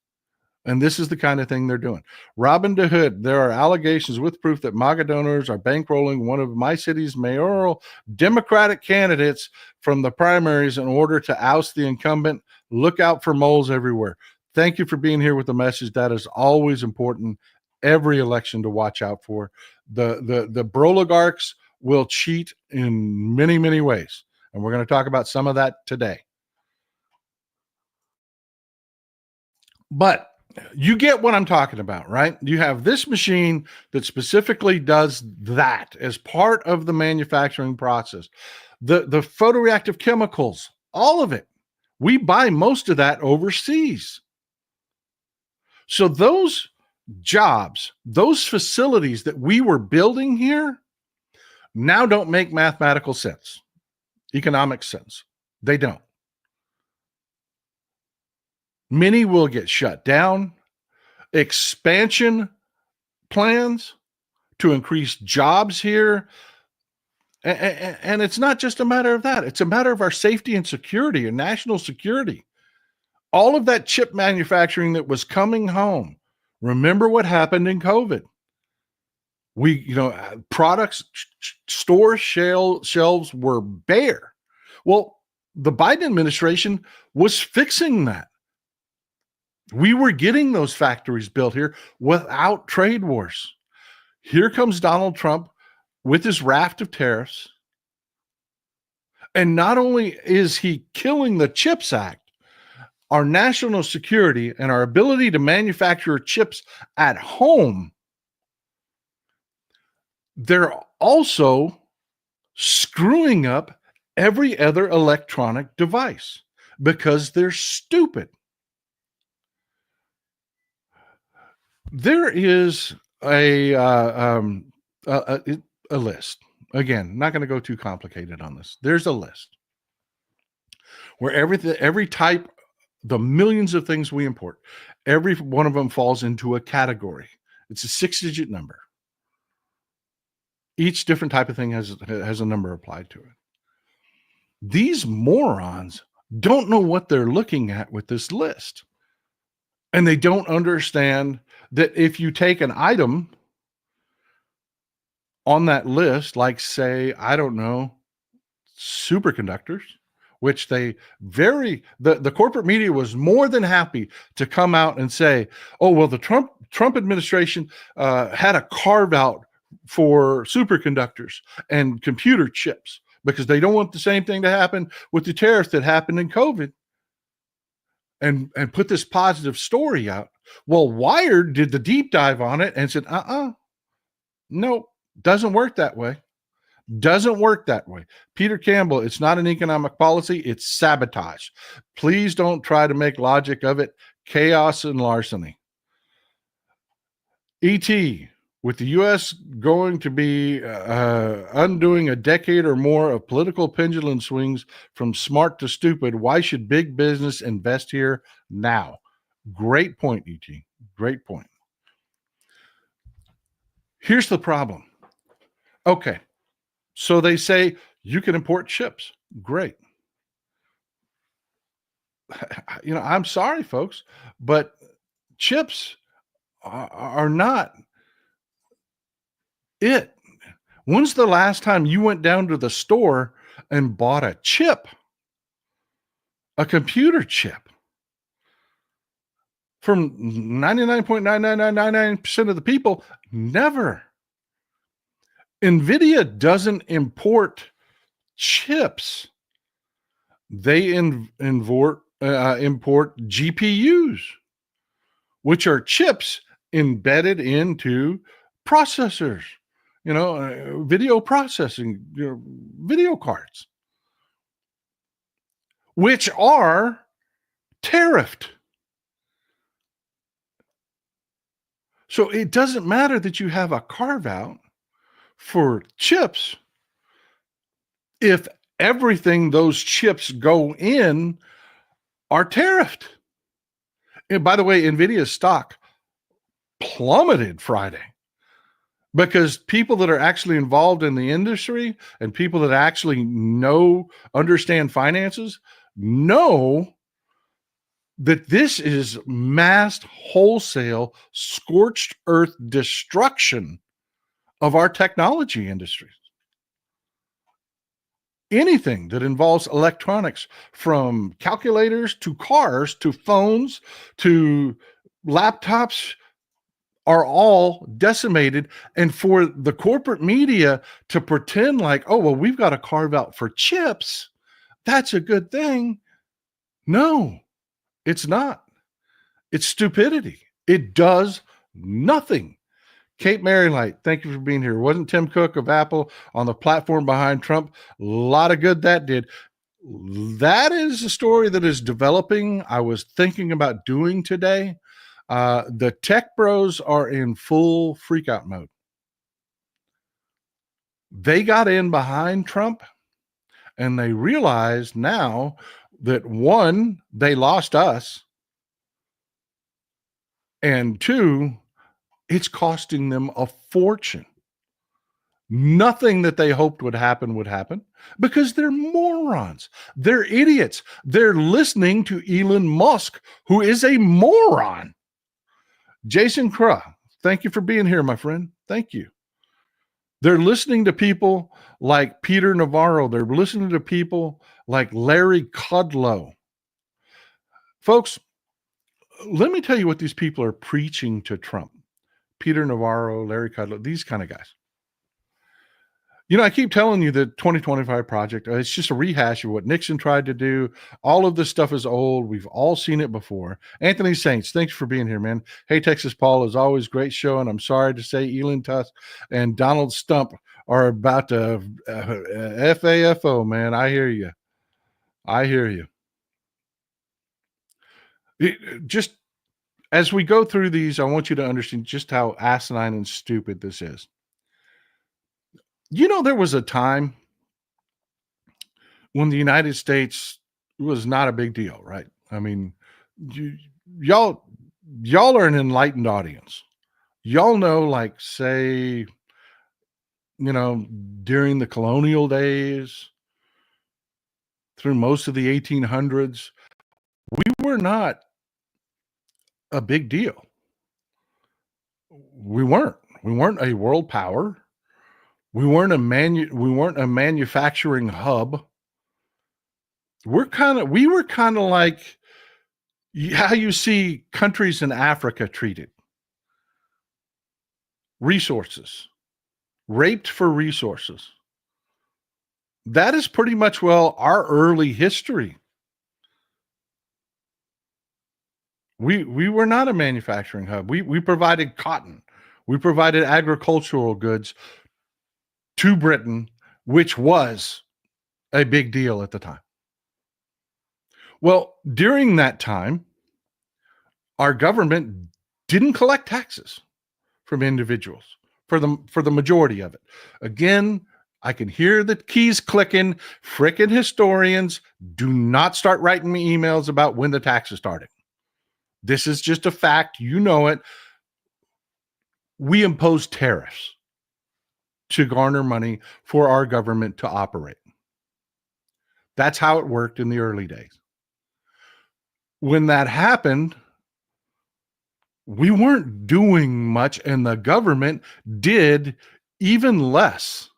And this is the kind of thing they're doing. Robin DeHood, there are allegations with proof that MAGA donors are bankrolling one of my city's mayoral Democratic candidates from the primaries in order to oust the incumbent. Look out for moles everywhere. Thank you for being here with the message. That is always important. Every election to watch out for. The broligarchs will cheat in many, many ways. And we're going to talk about some of that today. But you get what I'm talking about, right? You have this machine that specifically does that as part of the manufacturing process. The photoreactive chemicals, all of it. We buy most of that overseas. So those jobs, those facilities that we were building here now don't make mathematical sense, economic sense. They don't. Many will get shut down. Expansion plans to increase jobs here. And it's not just a matter of that. It's a matter of our safety and security and national security. All of that chip manufacturing that was coming home. Remember what happened in COVID. Products, store shelves were bare. Well, the Biden administration was fixing that. We were getting those factories built here without trade wars. Here comes Donald Trump with his raft of tariffs. And not only is he killing the CHIPS Act, our national security and our ability to manufacture chips at home, they're also screwing up every other electronic device because they're stupid. There is a list. Again, not going to go too complicated on this. There's a list where every type, the millions of things we import, every one of them falls into a category. It's a 6-digit number. Each different type of thing has a number applied to it. These morons don't know what they're looking at with this list. And they don't understand that if you take an item on that list, like say, I don't know, superconductors, which the corporate media was more than happy to come out and say, oh, well, the Trump administration had a carve out for superconductors and computer chips because they don't want the same thing to happen with the tariffs that happened in COVID. And put this positive story out. Well, Wired did the deep dive on it and said, no, doesn't work that way. Doesn't work that way. Peter Campbell, it's not an economic policy, it's sabotage. Please don't try to make logic of it. Chaos and larceny. ET, with the U.S. going to be undoing a decade or more of political pendulum swings from smart to stupid, why should big business invest here now? Great point, ET. Great point. Here's the problem. Okay, so they say you can import chips. Great. I'm sorry, folks, but chips are not it. When's the last time you went down to the store and bought a chip, a computer chip? From 99.99999% of the people, never. Nvidia doesn't import chips. They import GPUs, which are chips embedded into processors, video processing, video cards, which are tariffed. So it doesn't matter that you have a carve out for chips if everything those chips go in are tariffed. And by the way, Nvidia's stock plummeted Friday because people that are actually involved in the industry and people that actually understand finances know that this is mass wholesale scorched earth destruction of our technology industries. Anything that involves electronics, from calculators to cars to phones to laptops, are all decimated. And for the corporate media to pretend like, oh, well, we've got to carve out for chips, that's a good thing. No, it's not. It's stupidity. It does nothing. Kate Marylight, thank you for being here. Wasn't Tim Cook of Apple on the platform behind Trump? A lot of good that did. That is a story that is developing. I was thinking about doing today. The tech bros are in full freakout mode. They got in behind Trump and they realize now that, one, they lost us, and two, it's costing them a fortune. Nothing that they hoped would happen because they're morons. They're idiots. They're listening to Elon Musk, who is a moron. Jason Cruh, thank you for being here, my friend. Thank you. They're listening to people like Peter Navarro. They're listening to people like Larry Kudlow. Folks, let me tell you what these people are preaching to Trump. Peter Navarro, Larry Kudlow, these kind of guys. I keep telling you the 2025 project, it's just a rehash of what Nixon tried to do. All of this stuff is old. We've all seen it before. Anthony Saints, thanks for being here, man. Hey, Texas Paul, is always great show, and I'm sorry to say Elon Tusk and Donald Stump are about to FAFO, man. I hear you. Just as we go through these, I want you to understand just how asinine and stupid this is. There was a time when the United States was not a big deal, right? I mean, y'all are an enlightened audience. Y'all know, like, say, during the colonial days, through most of the 1800s, we were not a big deal. We weren't a world power. We weren't a manufacturing hub. We were kind of like how you see countries in Africa treated. Resources, raped for resources. That is pretty much, our early history. We were not a manufacturing hub. We provided cotton. We provided agricultural goods to Britain, which was a big deal at the time. Well, during that time, our government didn't collect taxes from individuals for the majority of it. Again, I can hear the keys clicking. Frickin' historians, do not start writing me emails about when the taxes started. This is just a fact. You know it. We imposed tariffs. to garner money for our government to operate. That's how it worked in the early days. When that happened, we weren't doing much, and the government did even less.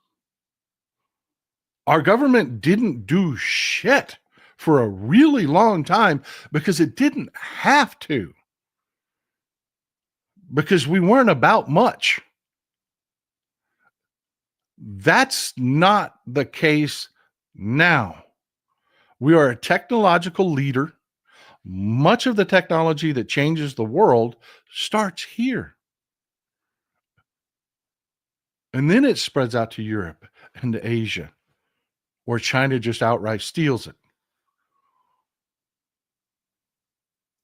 Our government didn't do shit for a really long time because it didn't have to, because we weren't about much. That's not the case now. We are a technological leader. Much of the technology that changes the world starts here. And then it spreads out to Europe and to Asia, where China just outright steals it.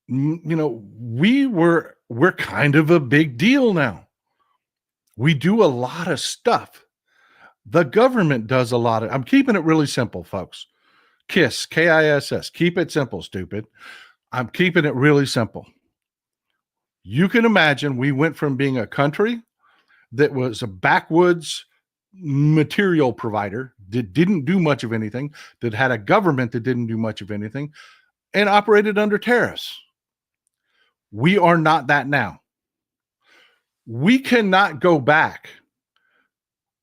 We're kind of a big deal now. We do a lot of stuff. The government does a lot of, I'm keeping it really simple, folks. KISS, KISS, keep it simple, stupid. I'm keeping it really simple. You can imagine we went from being a country that was a backwoods material provider that didn't do much of anything, that had a government that didn't do much of anything, and operated under tariffs. We are not that now. We cannot go back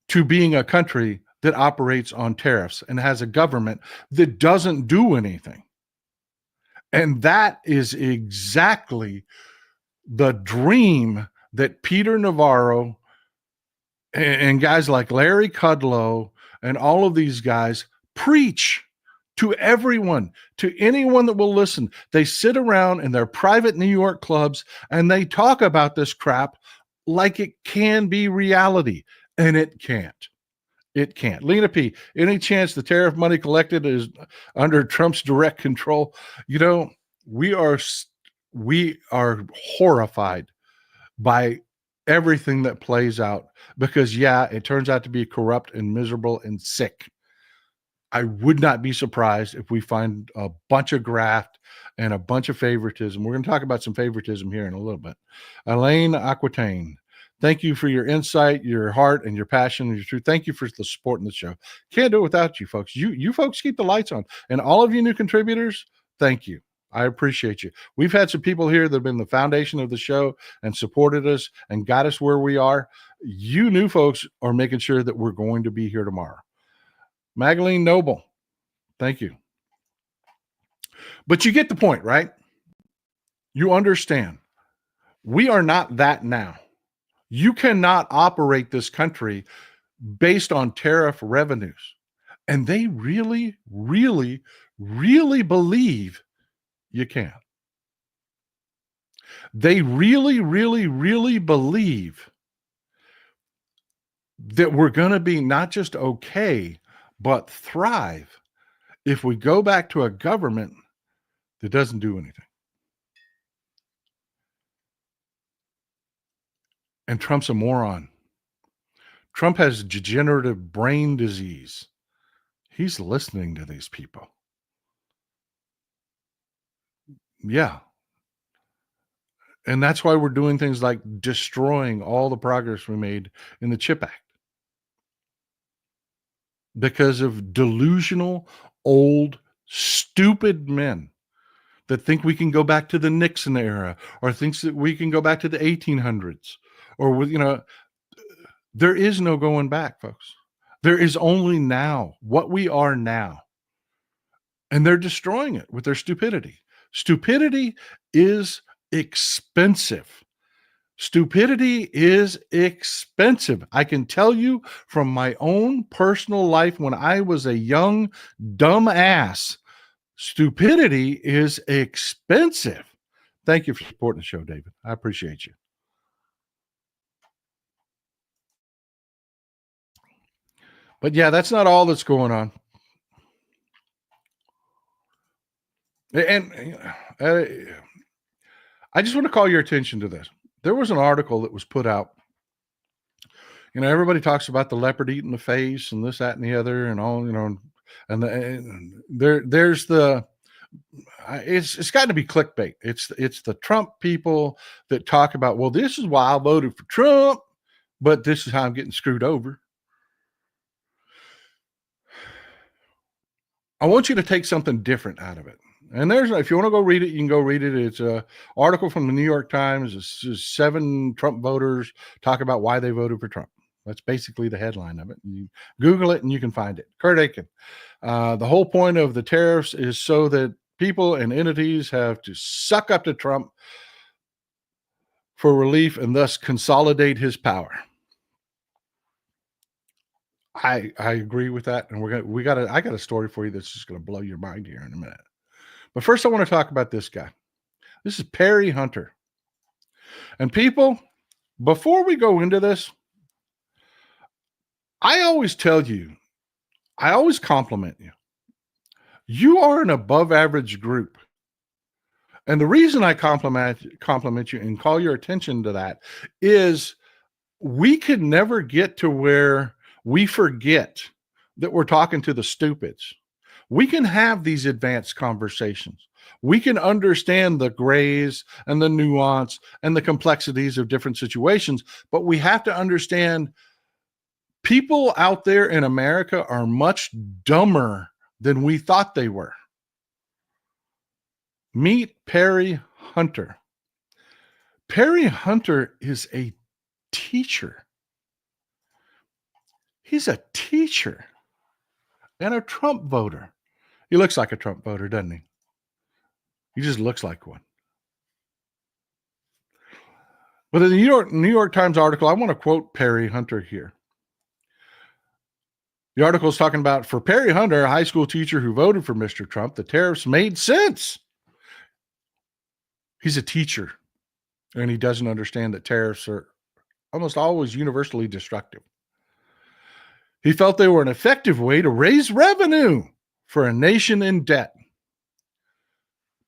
to being a country that operates on tariffs and has a government that doesn't do anything. And that is exactly the dream that Peter Navarro and guys like Larry Kudlow and all of these guys preach to everyone, to anyone that will listen. They sit around in their private New York clubs and they talk about this crap like it can be reality, and it can't. It can't. Lena P., any chance the tariff money collected is under Trump's direct control? We are horrified by everything that plays out, because it turns out to be corrupt and miserable and sick. I would not be surprised if we find a bunch of graft and a bunch of favoritism. We're going to talk about some favoritism here in a little bit. Elaine Aquitaine, thank you for your insight, your heart, and your passion and your truth. Thank you for the support in the show. Can't do it without you folks. You folks keep the lights on. And all of you new contributors, thank you. I appreciate you. We've had some people here that have been the foundation of the show and supported us and got us where we are. You new folks are making sure that we're going to be here tomorrow. Magdalene Noble, thank you. But you get the point, right? You understand. We are not that now. You cannot operate this country based on tariff revenues. And they really, really, really believe you can. They really, really, really believe that we're going to be not just okay, but thrive if we go back to a government that doesn't do anything. And Trump's a moron. Trump has degenerative brain disease. He's listening to these people. Yeah. And that's why we're doing things like destroying all the progress we made in the CHIP Act. Because of delusional, old, stupid men that think we can go back to the Nixon era, or thinks that we can go back to the 1800s, or there is no going back, folks. There is only now, what we are now. And they're destroying it with their stupidity. Stupidity is expensive. Stupidity is expensive. I can tell you from my own personal life when I was a young, dumb ass, stupidity is expensive. Thank you for supporting the show, David. I appreciate you. But yeah, that's not all that's going on. And I just want to call your attention to this. There was an article that was put out. Everybody talks about the leopard eating the face and this, that, and the other, and all, there's the, it's got to be clickbait. It's the Trump people that talk about, well, this is why I voted for Trump, but this is how I'm getting screwed over. I want you to take something different out of it. And if you want to go read it, you can go read it. It's an article from the New York Times. It's 7 Trump voters talk about why they voted for Trump. That's basically the headline of it. You Google it and you can find it. Kurt Aiken. The whole point of the tariffs is so that people and entities have to suck up to Trump for relief and thus consolidate his power. I agree with that, and I got a story for you that's just going to blow your mind here in a minute. But first, I want to talk about this guy. This is Perry Hunter. And people, before we go into this, I always tell you, I always compliment you. You are an above average group. And the reason I compliment you and call your attention to that is we could never get to where we forget that we're talking to the stupids. We can have these advanced conversations. We can understand the grays and the nuance and the complexities of different situations, but we have to understand people out there in America are much dumber than we thought they were. Meet Perry Hunter. Perry Hunter is a teacher. He's a teacher and a Trump voter. He looks like a Trump voter, doesn't he? He just looks like one. But in the New York Times article, I want to quote Perry Hunter here. The article is talking about, for Perry Hunter, a high school teacher who voted for Mr. Trump, the tariffs made sense. He's a teacher, and he doesn't understand that tariffs are almost always universally destructive. He felt they were an effective way to raise revenue for a nation in debt.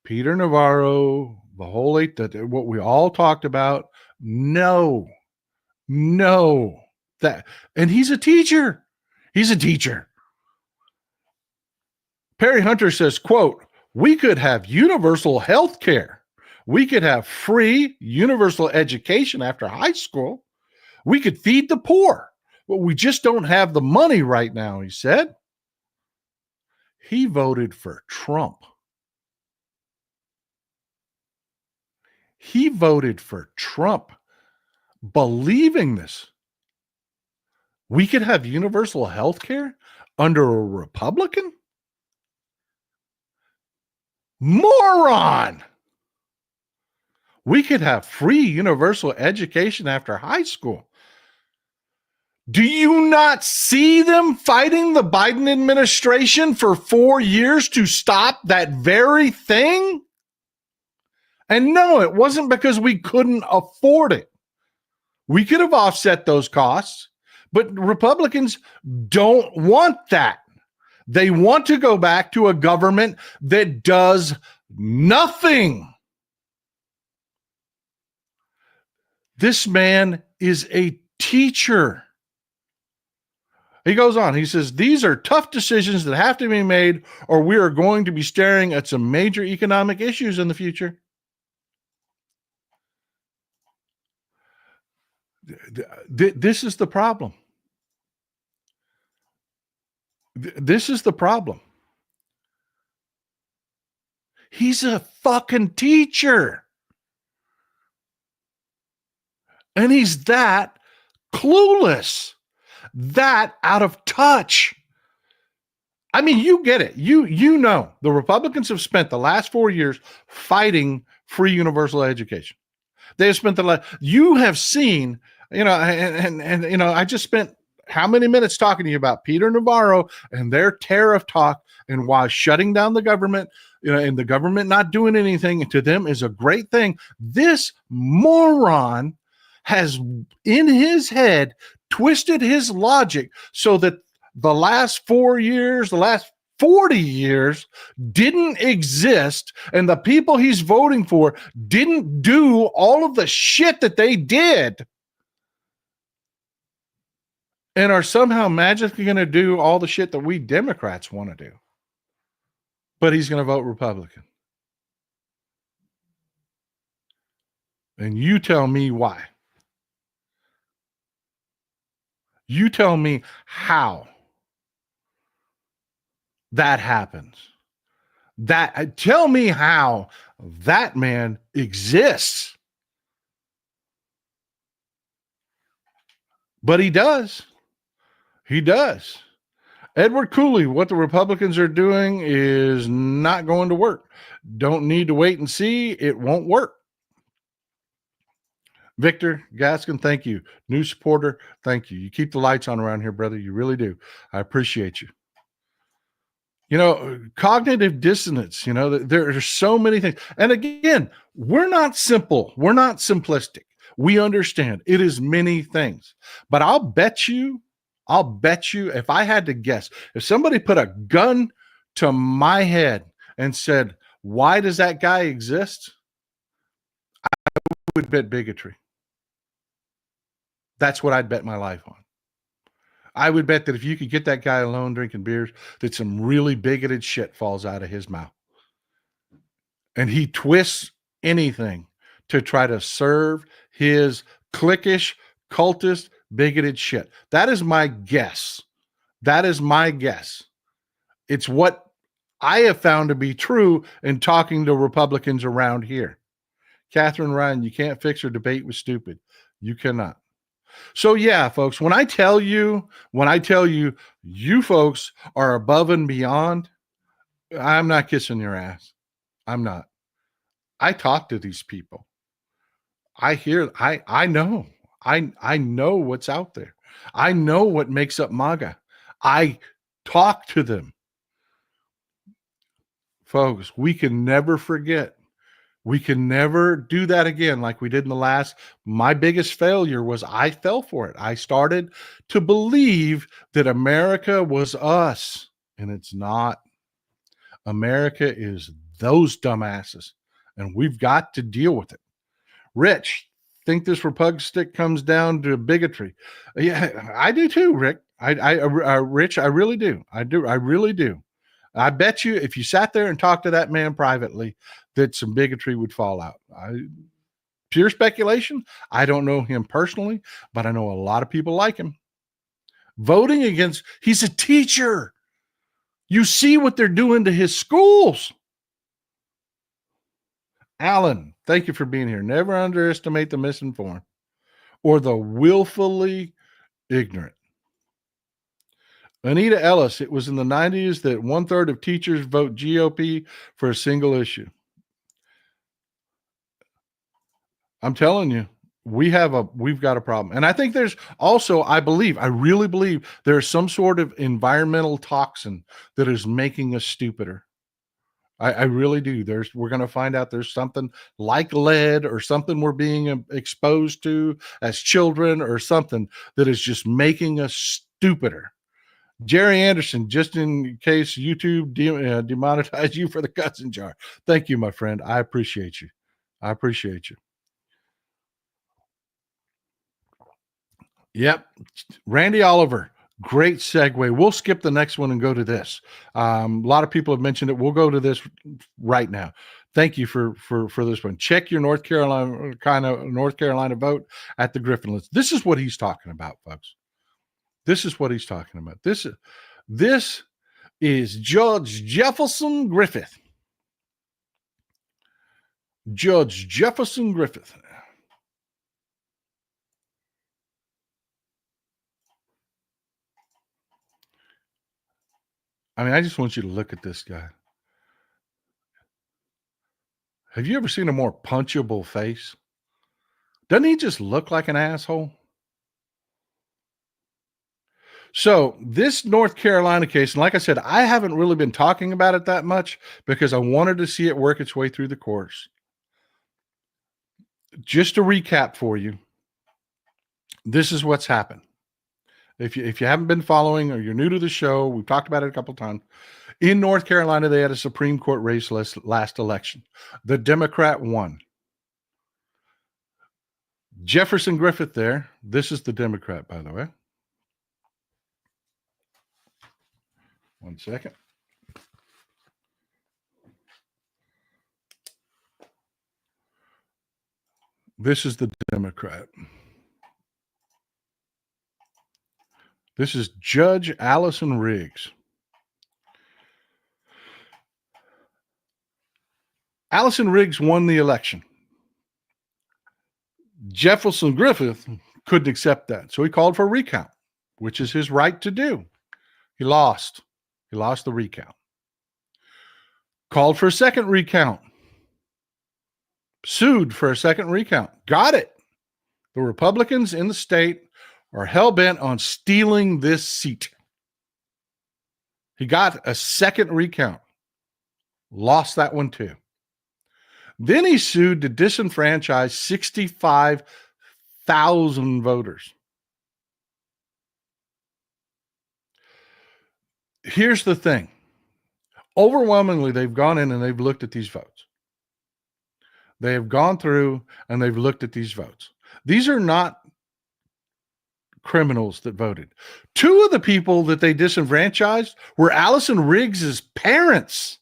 Peter Navarro, the whole what we all talked about, no, that, and he's a teacher. He's a teacher. Perry Hunter says, quote, we could have universal health care. We could have free universal education after high school. We could feed the poor. But we just don't have the money right now, he said. He voted for Trump. He voted for Trump, believing this. We could have universal health care under a Republican? Moron! We could have free universal education after high school. Do you not see them fighting the Biden administration for 4 years to stop that very thing? And no, it wasn't because we couldn't afford it. We could have offset those costs, but Republicans don't want that. They want to go back to a government that does nothing. This man is a teacher. He goes on, he says, these are tough decisions that have to be made, or we are going to be staring at some major economic issues in the future. This is the problem. This is the problem. He's a fucking teacher. And he's that clueless, that out of touch. I mean, you get it. You know, the Republicans have spent the last 4 years fighting free universal education. They have spent you have seen, you know, and you know, I just spent how many minutes talking to you about Peter Navarro and their tariff talk and why shutting down the government, you know, and the government not doing anything to them is a great thing. This moron has in his head twisted his logic so that the last 4 years, the last 40 years didn't exist, and the people he's voting for didn't do all of the shit that they did and are somehow magically going to do all the shit that we Democrats want to do. But he's going to vote Republican. And you tell me why. You tell me how. that happens. That tell me how that man exists. But he does. He does. Edward Cooley, what the Republicans are doing is not going to work. Don't need to wait and see. It won't work. Victor Gaskin, thank you. New supporter, thank you. You keep the lights on around here, brother. You really do. I appreciate you. You know, cognitive dissonance, you know, there are so many things. And again, we're not simple. We're not simplistic. We understand it is many things. But I'll bet you, if I had to guess, if somebody put a gun to my head and said, why does that guy exist? I would bet bigotry. That's what I'd bet my life on. I would bet that if you could get that guy alone drinking beers, that some really bigoted shit falls out of his mouth. And he twists anything to try to serve his cliquish, cultist, bigoted shit. That is my guess. That is my guess. It's what I have found to be true in talking to Republicans around here. Catherine Ryan, you can't fix or debate with stupid. You cannot. So yeah, folks, when I tell you, you folks are above and beyond, I'm not kissing your ass. I'm not. I talk to these people. I know. I know what's out there. I know what makes up MAGA. I talk to them. Folks, we can never forget. We can never do that again like we did in the last. My biggest failure was I fell for it. I started to believe that America was us, and it's not. America is those dumbasses, and we've got to deal with it. Rich, think this repug stick comes down to bigotry? Yeah, I do too, Rick. Rich, I really do. I really do. I bet you if you sat there and talked to that man privately, that some bigotry would fall out. Pure speculation. I don't know him personally, but I know a lot of people like him. Voting against, he's a teacher. You see what they're doing to his schools. Alan, thank you for being here. Never underestimate the misinformed or the willfully ignorant. Anita Ellis, it was in the 90s that 1/3 of teachers vote GOP for a single issue. I'm telling you, we've got a problem. And I think there's also, I really believe there's some sort of environmental toxin that is making us stupider. I really do. We're going to find out there's something like lead or something we're being exposed to as children or something that is just making us stupider. Jerry Anderson, just in case YouTube demonetize you for the cousin jar. Thank you, my friend. I appreciate you. Yep. Randy Oliver, great segue. We'll skip the next one and go to this. A lot of people have mentioned it. We'll go to this right now. Thank you for this one. Check your North Carolina vote at the Griffin list. This is what he's talking about, folks. This is what he's talking about. This is Judge Jefferson Griffith. Judge Jefferson Griffith. I mean, I just want you to look at this guy. Have you ever seen a more punchable face? Doesn't he just look like an asshole? So this North Carolina case, and like I said, I haven't really been talking about it that much because I wanted to see it work its way through the courts. Just to recap for you, this is what's happened. If you haven't been following or you're new to the show, we've talked about it a couple of times. In North Carolina, they had a Supreme Court race last election. The Democrat won. Jefferson Griffith there. This is the Democrat, by the way. One second. This is the Democrat. This is Judge Allison Riggs. Allison Riggs won the election. Jefferson Griffith couldn't accept that, so he called for a recount, which is his right to do. He lost. He lost the recount. Called for a second recount. Sued for a second recount. Got it. The Republicans in the state are hell-bent on stealing this seat. He got a second recount. Lost that one too. Then he sued to disenfranchise 65,000 voters. Here's the thing. Overwhelmingly, they've gone in and they've looked at these votes. They have gone through and they've looked at these votes. These are not criminals that voted. Two of the people that they disenfranchised were Allison Riggs's parents.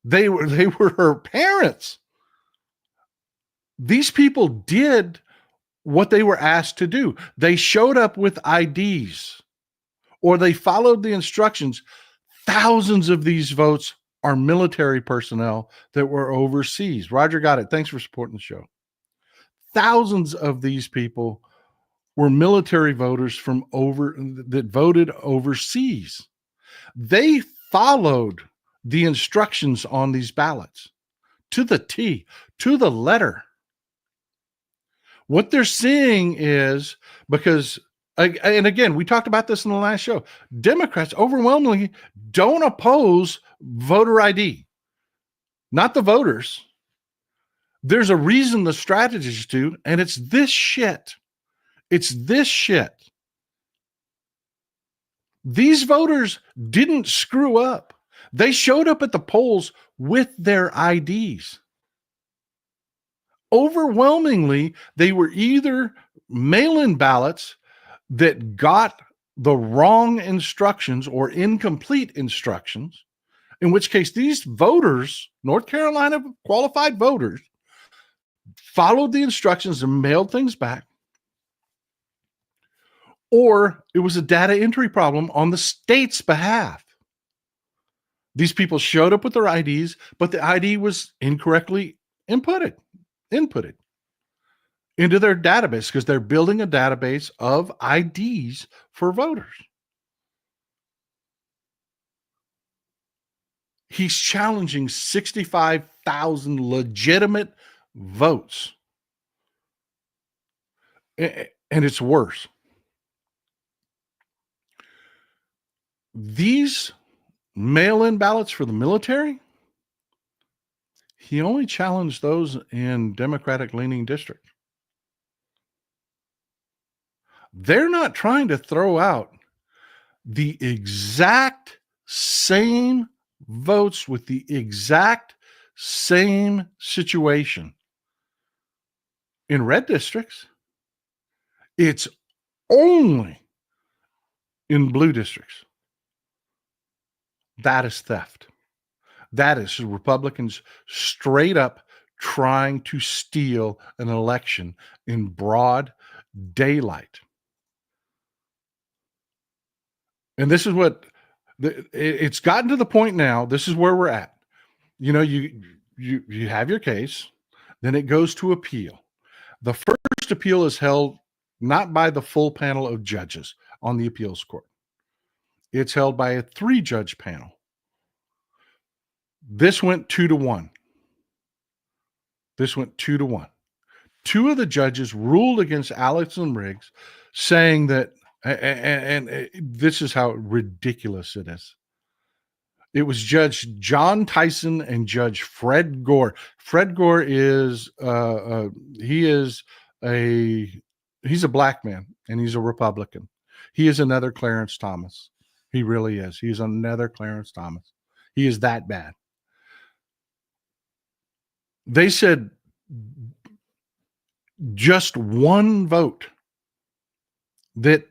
They were her parents. These people did what they were asked to do. They showed up with IDs or they followed the instructions. Thousands of these votes are military personnel that were overseas. Roger got it. Thanks for supporting the show. Thousands of these people were military voters that voted overseas. They followed the instructions on these ballots to the T, to the letter. What they're seeing is because, and again, we talked about this in the last show, Democrats overwhelmingly don't oppose voter ID, not the voters. There's a reason the strategists do, and it's this shit. It's this shit. These voters didn't screw up. They showed up at the polls with their IDs. Overwhelmingly, they were either mail-in ballots that got the wrong instructions or incomplete instructions, in which case these voters, North Carolina qualified voters, followed the instructions and mailed things back, or it was a data entry problem on the state's behalf. These people showed up with their IDs, but the ID was incorrectly inputted into their database because they're building a database of IDs for voters. He's challenging 65,000 legitimate votes. And it's worse. These mail-in ballots for the military, he only challenged those in Democratic-leaning districts. They're not trying to throw out the exact same votes with the exact same situation in red districts. It's only in blue districts. That is theft. That is Republicans straight up trying to steal an election in broad daylight. And this is what it's gotten to the point now. This is where we're at. You know, you have your case, then it goes to appeal. The first appeal is held not by the full panel of judges on the appeals court. It's held by a 3-judge panel. This went 2-1. This went 2-1. Two of the judges ruled against Allison Riggs, saying that, and this is how ridiculous it is. It was Judge John Tyson and Judge Fred Gore. Fred Gore is he's a black man and he's a Republican. He is another Clarence Thomas. He really is. He's another Clarence Thomas. He is that bad. They said just one vote that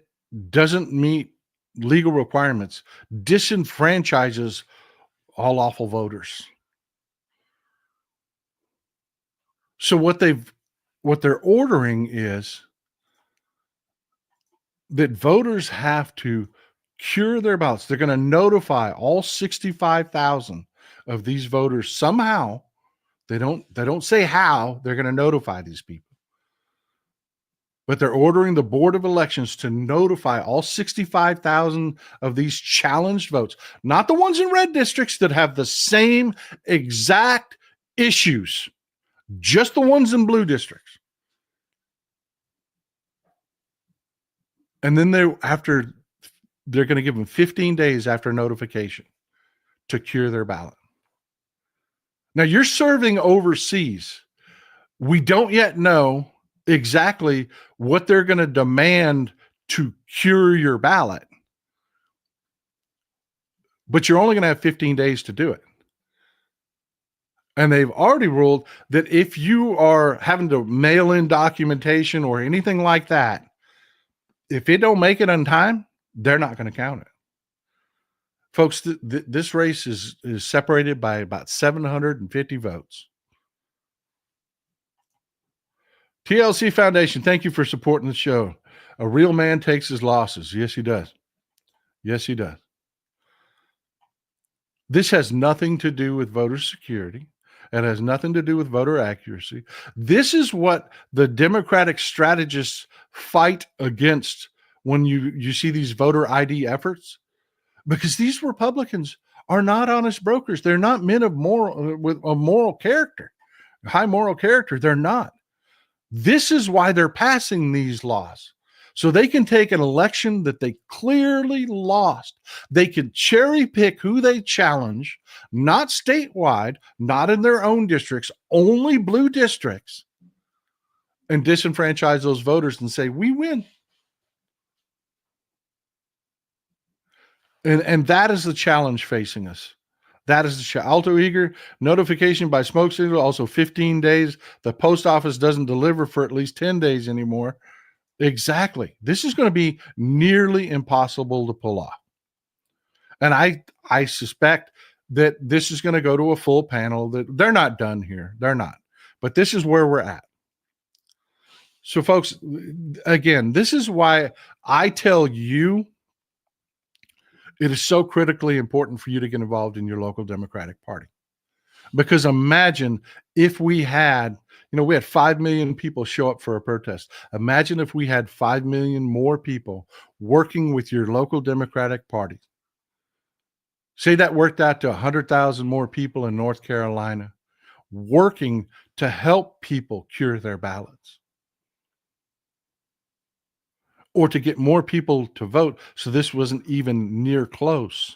doesn't meet legal requirements disenfranchises all lawful voters. So what they're ordering is that voters have to cure their ballots. They're going to notify all 65,000 of these voters somehow, they don't say how they're going to notify these people, but they're ordering the Board of Elections to notify all 65,000 of these challenged votes, not the ones in red districts that have the same exact issues, just the ones in blue districts. And then they're going to give them 15 days after notification to cure their ballot. Now, you're serving overseas. We don't yet know exactly what they're going to demand to cure your ballot, but you're only going to have 15 days to do it. And they've already ruled that if you are having to mail in documentation or anything like that, if it don't make it on time, they're not going to count it. Folks, this race is separated by about 750 votes. TLC Foundation, thank you for supporting the show. A real man takes his losses. Yes, he does. Yes, he does. This has nothing to do with voter security. It has nothing to do with voter accuracy. This is what the Democratic strategists fight against when you see these voter ID efforts, because these Republicans are not honest brokers. They're not men of with a moral character, high moral character. They're not. This is why they're passing these laws, so they can take an election that they clearly lost. They can cherry pick who they challenge, not statewide, not in their own districts, only blue districts, and disenfranchise those voters and say, we win. And that is the challenge facing us. That is the challenge. Alto Eager, notification by smoke signal, also 15 days. The post office doesn't deliver for at least 10 days anymore. Exactly. This is going to be nearly impossible to pull off. And I suspect that this is going to go to a full panel. That they're not done here. They're not. But this is where we're at. So, folks, again, this is why I tell you it is so critically important for you to get involved in your local Democratic Party. Because imagine if we had 5 million people show up for a protest. Imagine if we had 5 million more people working with your local Democratic Party. Say that worked out to 100,000 more people in North Carolina working to help people cure their ballots, or to get more people to vote so this wasn't even near close.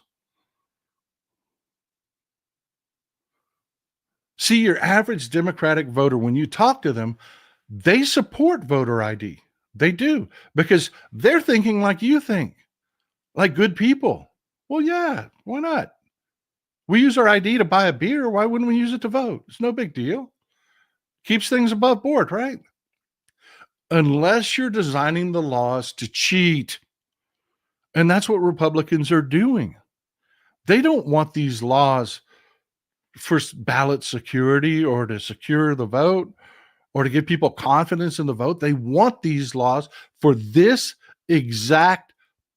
See, your average Democratic voter, when you talk to them, they support voter ID. They do, because they're thinking like you think, like good people. Well, yeah, why not? We use our ID to buy a beer. Why wouldn't we use it to vote? It's no big deal. Keeps things above board, right? Unless you're designing the laws to cheat. And that's what Republicans are doing. They don't want these laws for ballot security or to secure the vote or to give people confidence in the vote. They want these laws for this exact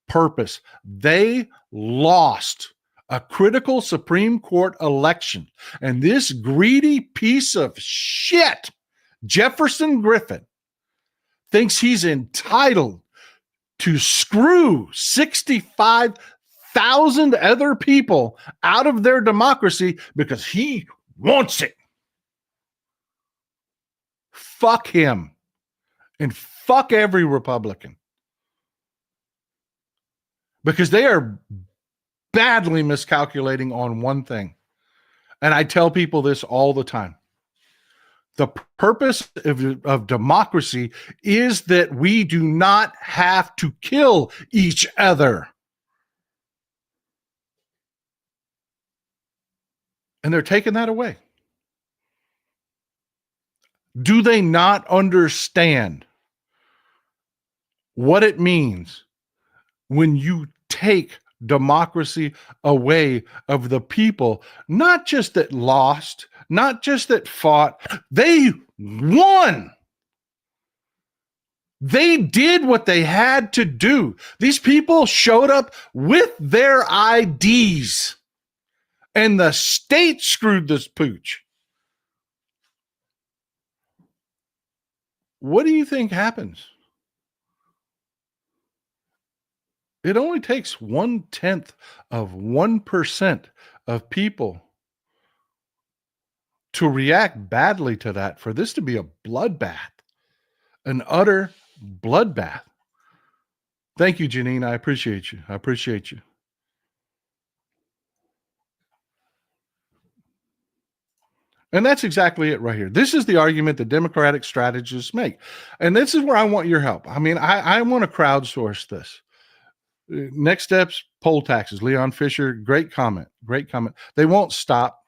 purpose. They lost a critical Supreme Court election, and this greedy piece of shit, Jefferson Griffin, thinks he's entitled to screw 65,000 other people out of their democracy because he wants it. Fuck him. And fuck every Republican. Because they are badly miscalculating on one thing. And I tell people this all the time. The purpose of democracy is that we do not have to kill each other. And they're taking that away. Do they not understand what it means when you take democracy away of the people, not just that lost, not just that fought, they won. They did what they had to do. These people showed up with their IDs. and the state screwed this pooch. What do you think happens? It only takes 0.1% of people to react badly to that for this to be a bloodbath, an utter bloodbath. Thank you, Janine. I appreciate you. I appreciate you. And that's exactly it right here. This is the argument the Democratic strategists make. And this is where I want your help. I mean, I want to crowdsource this. Next steps, poll taxes. Leon Fisher, great comment. Great comment. They won't stop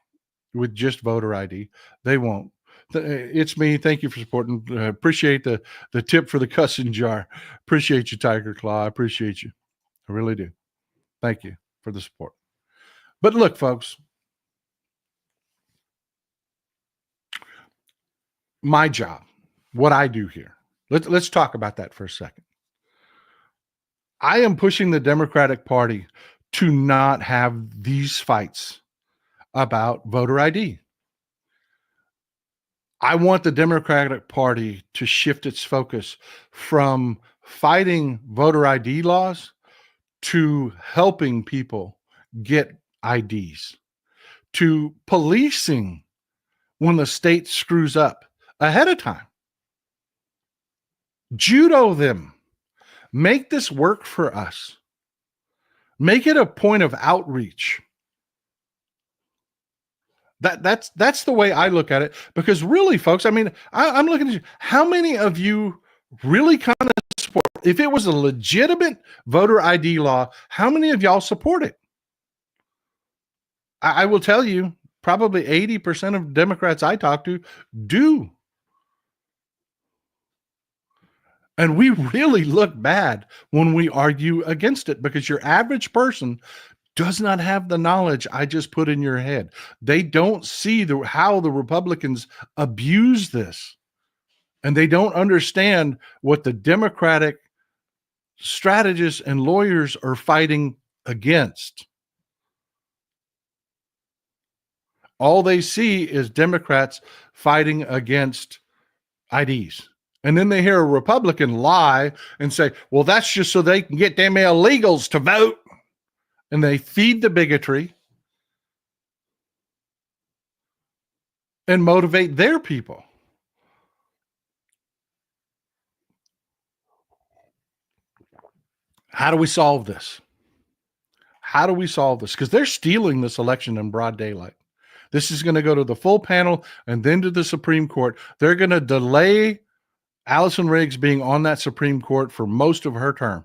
with just voter ID. They won't. It's me. Thank you for supporting. Appreciate the tip for the cussing jar. Appreciate you, Tiger Claw. I appreciate you. I really do. Thank you for the support. But look, folks, my job, what I do here. Let's talk about that for a second. I am pushing the Democratic Party to not have these fights about voter ID. I want the Democratic Party to shift its focus from fighting voter ID laws to helping people get IDs, to policing when the state screws up ahead of time. Judo them. Make this work for us. Make it a point of outreach. That's the way I look at it. Because really, folks, I mean, I'm looking at you. How many of you really kind of support? If it was a legitimate voter ID law, how many of y'all support it? I will tell you, probably 80% of Democrats I talk to do. And we really look bad when we argue against it because your average person does not have the knowledge I just put in your head. They don't see how the Republicans abuse this. And they don't understand what the Democratic strategists and lawyers are fighting against. All they see is Democrats fighting against IDs. And then they hear a Republican lie and say, well, that's just so they can get them illegals to vote. And they feed the bigotry and motivate their people. How do we solve this? How do we solve this? Because they're stealing this election in broad daylight. This is going to go to the full panel and then to the Supreme Court. They're going to delay Allison Riggs being on that Supreme Court for most of her term.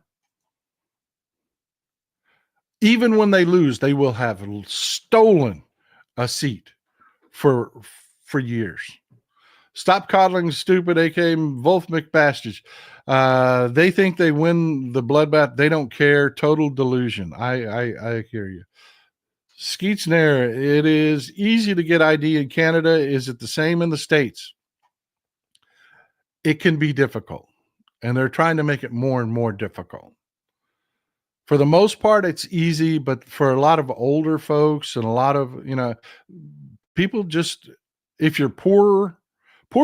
Even when they lose, they will have stolen a seat for years. Stop coddling stupid AK Wolf McBastards. They think they win the bloodbath. They don't care. Total delusion. I hear you. Skeets Nair, it is easy to get ID in Canada. Is it the same in the States? It can be difficult. And they're trying to make it more and more difficult. For the most part, it's easy, but for a lot of older folks and a lot of, people just, if you're poor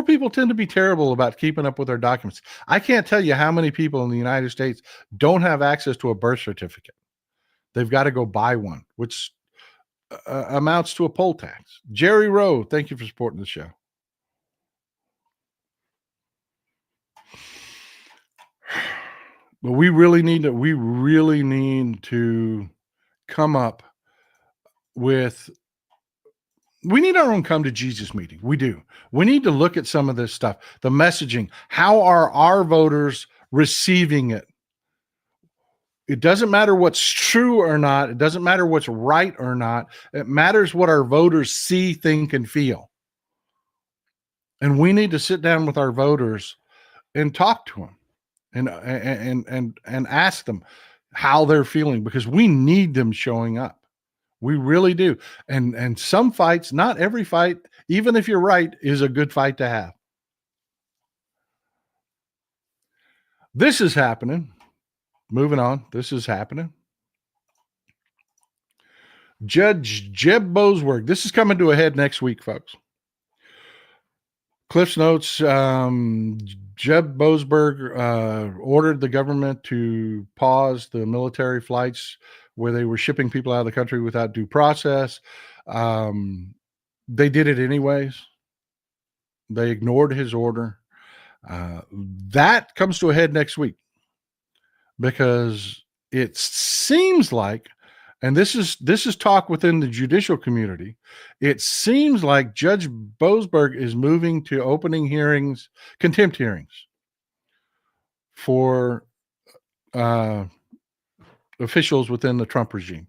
people tend to be terrible about keeping up with their documents. I can't tell you how many people in the United States don't have access to a birth certificate. They've got to go buy one, which amounts to a poll tax. Jerry Rowe, thank you for supporting the show. But we really need to come up with, we need our own come to Jesus meeting. We do. We need to look at some of this stuff, the messaging. How are our voters receiving it? It doesn't matter what's true or not. It doesn't matter what's right or not. It matters what our voters see, think, and feel. And we need to sit down with our voters and talk to them and ask them how they're feeling, because we need them showing up. We really do. And some fights, not every fight, even if you're right, is a good fight to have. This is happening. Moving on. This is happening. Judge Jeb Boasberg. This is coming to a head next week, folks. Cliff's notes. Jeb Boasberg ordered the government to pause the military flights where they were shipping people out of the country without due process. They did it anyways. They ignored his order. That comes to a head next week because it seems like, and this is talk within the judicial community, it seems like Judge Boasberg is moving to opening hearings, contempt hearings for officials within the Trump regime.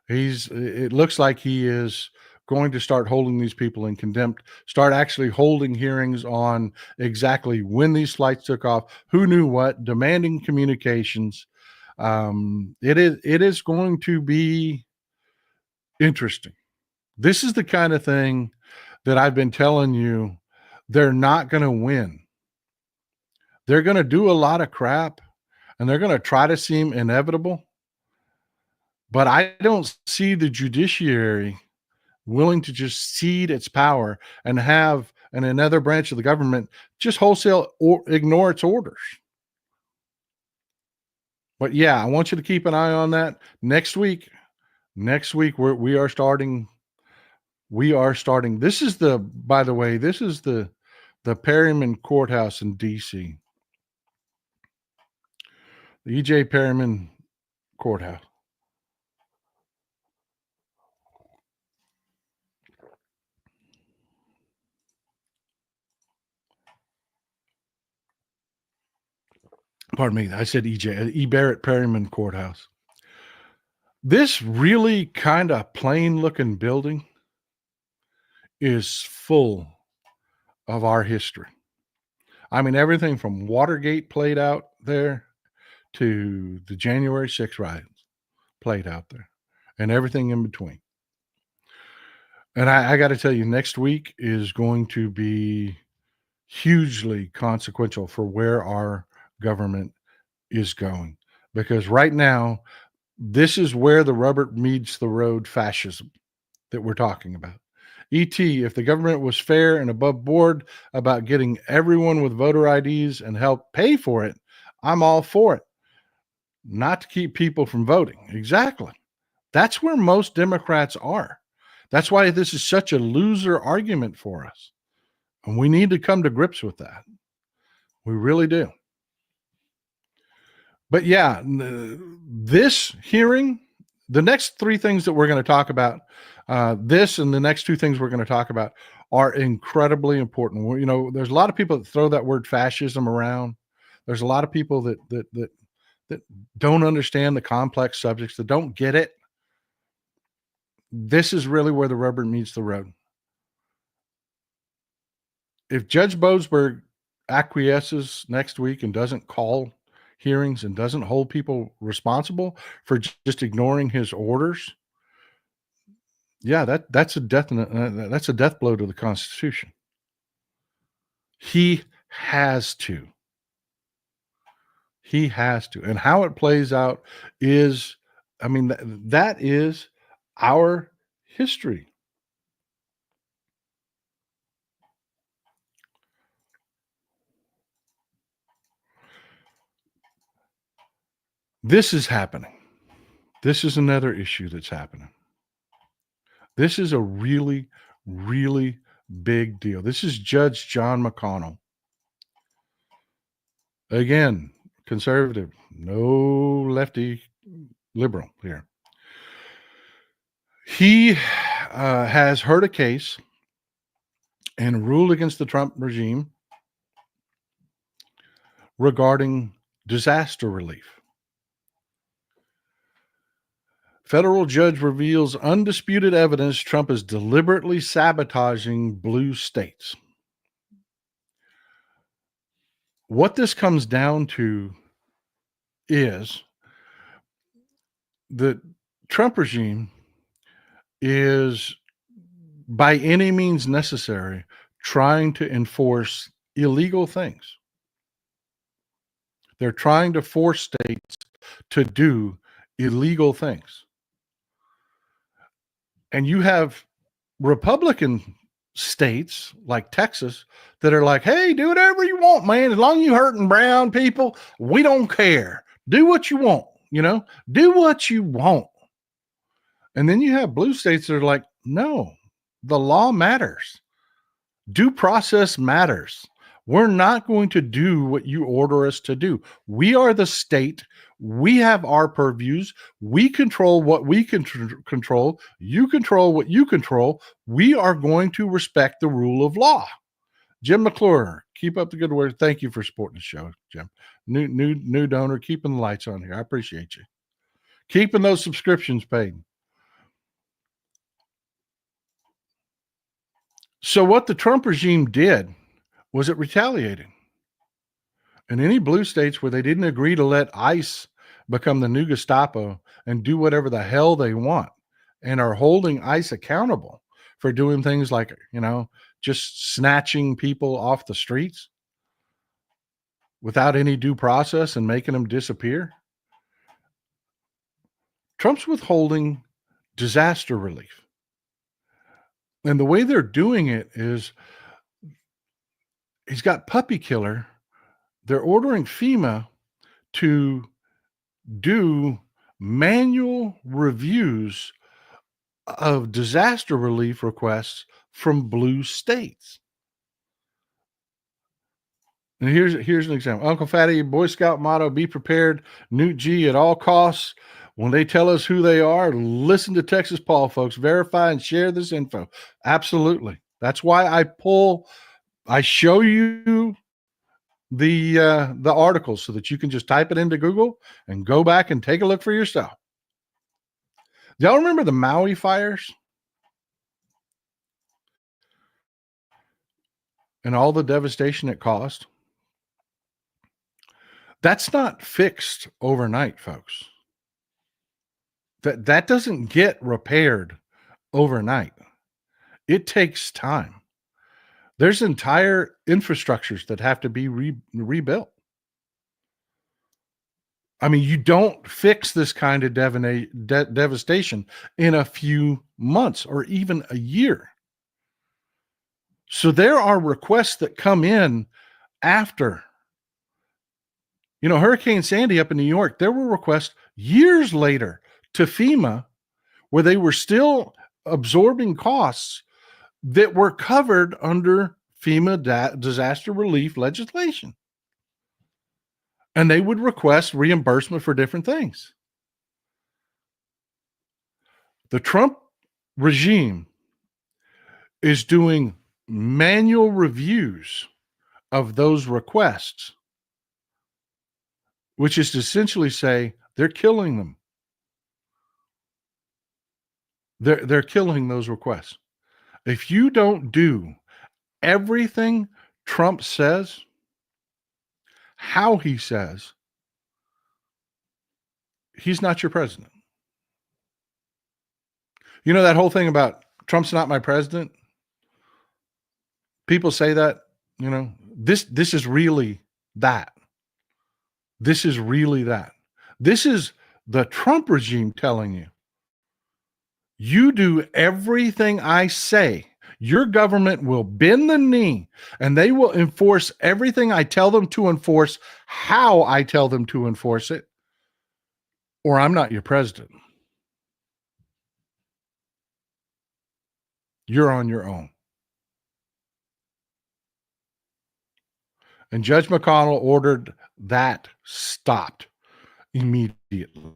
It looks like he is going to start holding these people in contempt, start actually holding hearings on exactly when these flights took off, who knew what, demanding communications. It is going to be interesting. This is the kind of thing that I've been telling you they're not going to win. They're going to do a lot of crap and they're going to try to seem inevitable. But I don't see the judiciary willing to just cede its power and have another branch of the government just wholesale or ignore its orders. But yeah, I want you to keep an eye on that next week. Next week we are starting. We are starting. This is the, by the way, this is the Perryman Courthouse in D.C. The E.J. Perryman Courthouse. Pardon me, I said E.J. E. Barrett Perryman Courthouse. This really kind of plain looking building is full of our history. I mean, everything from Watergate played out there to the January 6th riots played out there and everything in between. And I got to tell you, next week is going to be hugely consequential for where our government is going. Because right now, this is where the rubber meets the road fascism that we're talking about. E.T., if the government was fair and above board about getting everyone with voter IDs and help pay for it, I'm all for it. Not to keep people from voting. Exactly. That's where most Democrats are. That's why this is such a loser argument for us. And we need to come to grips with that. We really do. But yeah, this hearing, the next three things that we're going to talk about, this and the next two things we're going to talk about are incredibly important. You know, there's a lot of people that throw that word fascism around. There's a lot of people that don't understand the complex subjects, that don't get it. This is really where the rubber meets the road. If Judge Boasberg acquiesces next week and doesn't call hearings and doesn't hold people responsible for just ignoring his orders, yeah, that's a death blow to the Constitution. He has to. He has to. And how it plays out is, I mean, that is our history. This is happening. This is another issue that's happening. This is a really, really big deal. This is Judge John McConnell. Again, conservative, no lefty liberal here. He has heard a case and ruled against the Trump regime regarding disaster relief. Federal judge reveals undisputed evidence Trump is deliberately sabotaging blue states. What this comes down to is the Trump regime is, by any means necessary, trying to enforce illegal things. They're trying to force states to do illegal things. And you have Republican states like Texas that are like, hey, do whatever you want, man. As long as you hurting brown people, we don't care. Do what you want, do what you want. And then you have blue states that are like, no, the law matters. Due process matters. We're not going to do what you order us to do. We are the state. We have our purviews. We control what we can control. You control what you control. We are going to respect the rule of law. Jim McClure, keep up the good work. Thank you for supporting the show, Jim. New donor, keeping the lights on here. I appreciate you. Keeping those subscriptions paid. So what the Trump regime did was it retaliating. In any blue states where they didn't agree to let ICE become the new Gestapo and do whatever the hell they want and are holding ICE accountable for doing things like, just snatching people off the streets without any due process and making them disappear. Trump's withholding disaster relief. And the way they're doing it is he's got puppy killer. They're ordering FEMA to do manual reviews of disaster relief requests from blue states. And here's an example. Uncle Fatty, Boy Scout motto, be prepared. Newt G at all costs. When they tell us who they are, listen to Texas Paul, folks. Verify and share this info. Absolutely. That's why I show you the articles so that you can just type it into Google and go back and take a look for yourself. Do y'all remember the Maui fires? And all the devastation it caused? That's not fixed overnight, folks. That doesn't get repaired overnight. It takes time. There's entire infrastructures that have to be rebuilt. I mean, you don't fix this kind of devastation in a few months or even a year. So there are requests that come in after. Hurricane Sandy up in New York, there were requests years later to FEMA where they were still absorbing costs that were covered under FEMA disaster relief legislation. And they would request reimbursement for different things. The Trump regime is doing manual reviews of those requests, which is to essentially say they're killing them. They're killing those requests. If you don't do everything Trump says, how he says, he's not your president. That whole thing about Trump's not my president? People say that, this is really that. This is really that. This is the Trump regime telling you, you do everything I say. Your government will bend the knee and they will enforce everything I tell them to enforce, how I tell them to enforce it, or I'm not your president. You're on your own. And Judge McConnell ordered that stopped immediately.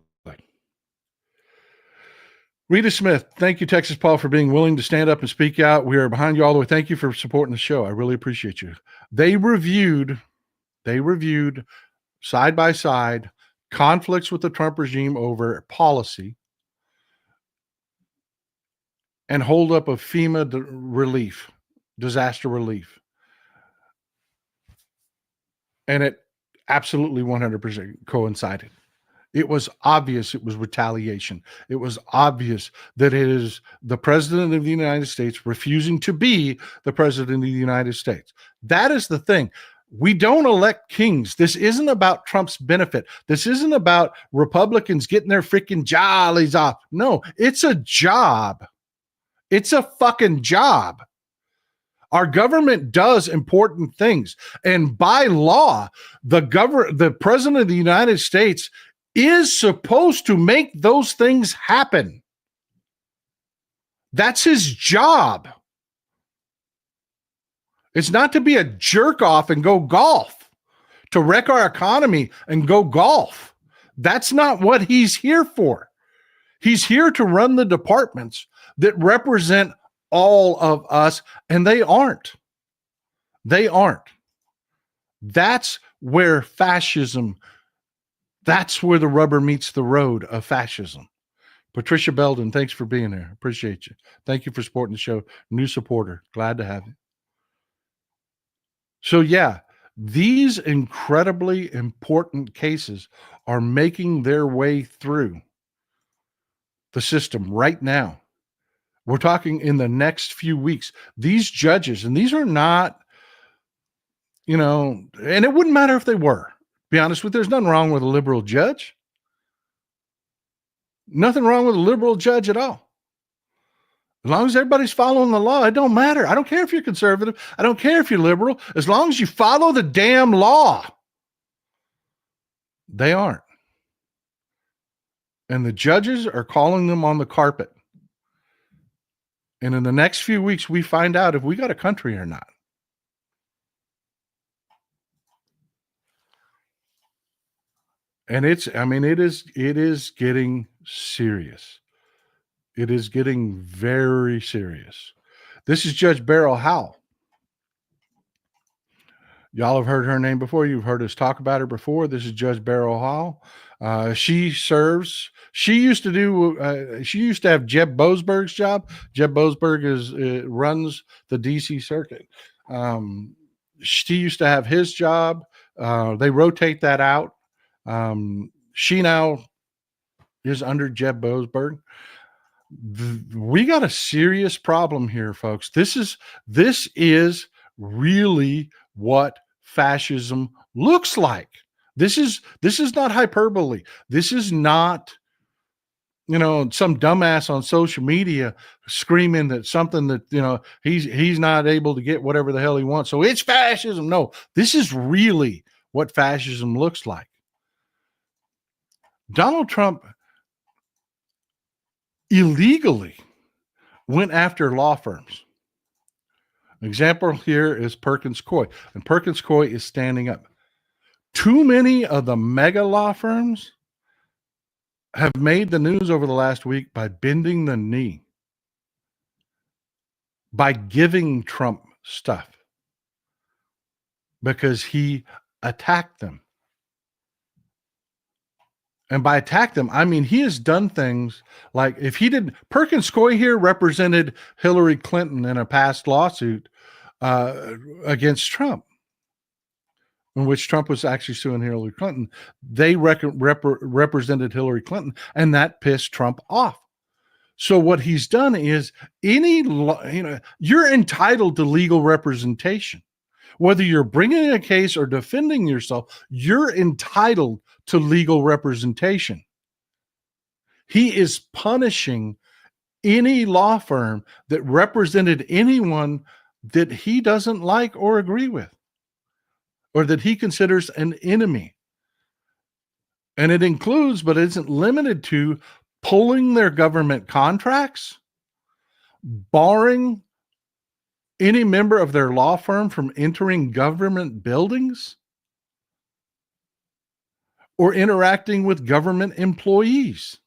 Rita Smith, thank you, Texas Paul, for being willing to stand up and speak out. We are behind you all the way. Thank you for supporting the show. I really appreciate you. They reviewed side by side conflicts with the Trump regime over policy and hold up of FEMA relief, disaster relief. And it absolutely 100% coincided. It was obvious it was retaliation. It was obvious that it is the president of the United States refusing to be the president of the United States. That is the thing. We don't elect kings. This isn't about Trump's benefit. This isn't about Republicans getting their freaking jollies off. No, it's a job. It's a fucking job. Our government does important things. And by law, the president of the United States is supposed to make those things happen. That's his job. It's not to be a jerk off and go golf, to wreck our economy and go golf. That's not what he's here for. He's here to run the departments that represent all of us, and they aren't. They aren't. That's where fascism, that's where the rubber meets the road of fascism. Patricia Belden, thanks for being here. Appreciate you. Thank you for supporting the show. New supporter. Glad to have you. So yeah, these incredibly important cases are making their way through the system right now. We're talking in the next few weeks. These judges, and these are not, and it wouldn't matter if they were. Be honest with you, there's nothing wrong with a liberal judge. Nothing wrong with a liberal judge at all. As long as everybody's following the law, it don't matter. I don't care if you're conservative. I don't care if you're liberal. As long as you follow the damn law. They aren't. And the judges are calling them on the carpet. And in the next few weeks, we find out if we got a country or not. And it is getting serious. It is getting very serious. This is Judge Beryl Howell. Y'all have heard her name before. You've heard us talk about her before. This is Judge Beryl Howell. She used to have Jeb Boasberg's job. Jeb Boasberg runs the DC circuit. She used to have his job. They rotate that out. She now is under Jeb Boasberg. We got a serious problem here, folks. This is really what fascism looks like. This is not hyperbole. This is not, some dumbass on social media screaming that something that, he's not able to get whatever the hell he wants. So it's fascism. No, this is really what fascism looks like. Donald Trump illegally went after law firms. An example here is Perkins Coie, and Perkins Coie is standing up. Too many of the mega law firms have made the news over the last week by bending the knee, by giving Trump stuff because he attacked them. And by attack them, I mean he has done things like Perkins Coie here represented Hillary Clinton in a past lawsuit against Trump, in which Trump was actually suing Hillary Clinton. They represented Hillary Clinton, and that pissed Trump off. So what he's done is you're entitled to legal representation. Whether you're bringing a case or defending yourself, you're entitled to legal representation. He is punishing any law firm that represented anyone that he doesn't like or agree with, or that he considers an enemy. And it includes, but isn't limited to, pulling their government contracts, barring any member of their law firm from entering government buildings, or interacting with government employees.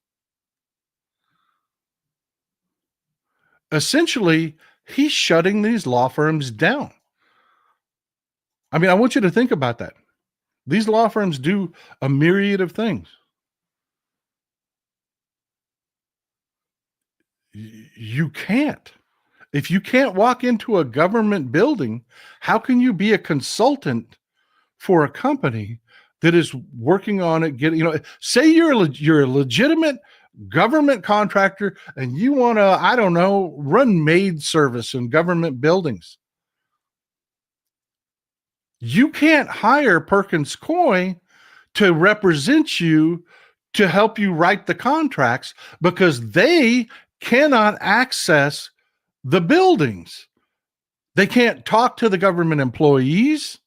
Essentially, he's shutting these law firms down. I mean, I want you to think about that. These law firms do a myriad of things. You can't. If you can't walk into a government building, how can you be a consultant for a company that is working on it? Say you're a legitimate government contractor and you want to, run maid service in government buildings. You can't hire Perkins Coie to represent you to help you write the contracts because they cannot access the buildings. They can't talk to the government employees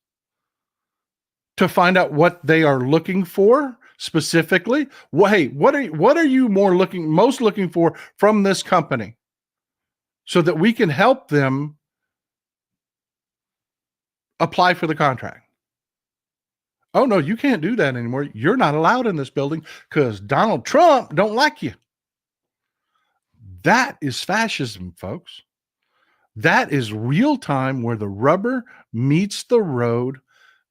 to find out what they are looking for specifically. Well, hey, what are you most looking for from this company, so that we can help them apply for the contract? Oh no, you can't do that anymore. You're not allowed in this building because Donald Trump don't like you. That is fascism, folks. That is real time where the rubber meets the road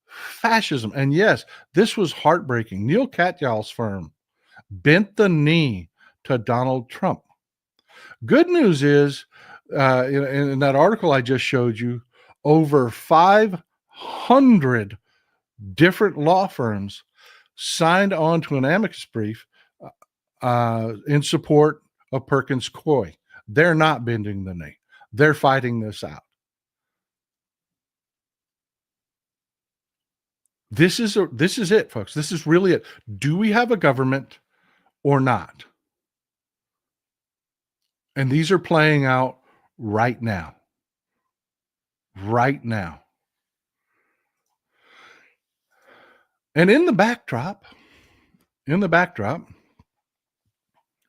fascism. And yes, this was heartbreaking. Neil Katyal's firm bent the knee to Donald Trump. Good news is, in that article I just showed you, over 500 different law firms signed on to an amicus brief in support of Perkins Coie. They're not bending the knee. They're fighting this out. This is it, folks. This is really it. Do we have a government or not? And these are playing out right now. Right now. And in the backdrop,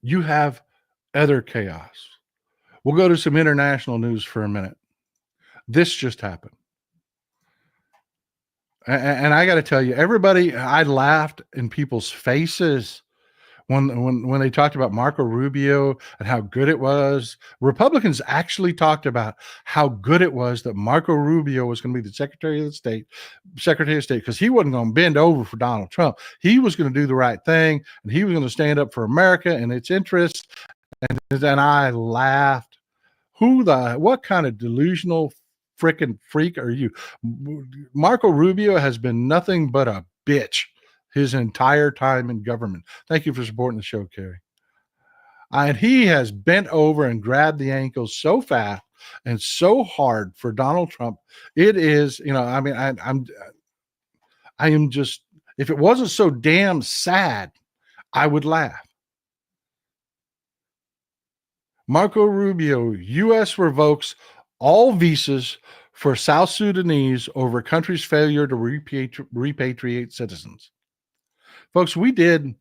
you have other chaos. We'll go to some international news for a minute. This just happened. And I got to tell you, everybody, I laughed in people's faces when they talked about Marco Rubio and how good it was. Republicans actually talked about how good it was that Marco Rubio was going to be the Secretary of State, because he wasn't going to bend over for Donald Trump. He was going to do the right thing, and he was going to stand up for America and its interests. And then I laughed. What kind of delusional freaking freak are you? Marco Rubio has been nothing but a bitch his entire time in government. Thank you for supporting the show, Kerry. And he has bent over and grabbed the ankles so fast and so hard for Donald Trump. It is, I am just, if it wasn't so damn sad, I would laugh. Marco Rubio, U.S. revokes all visas for South Sudanese over country's failure to repatriate citizens. Folks, we did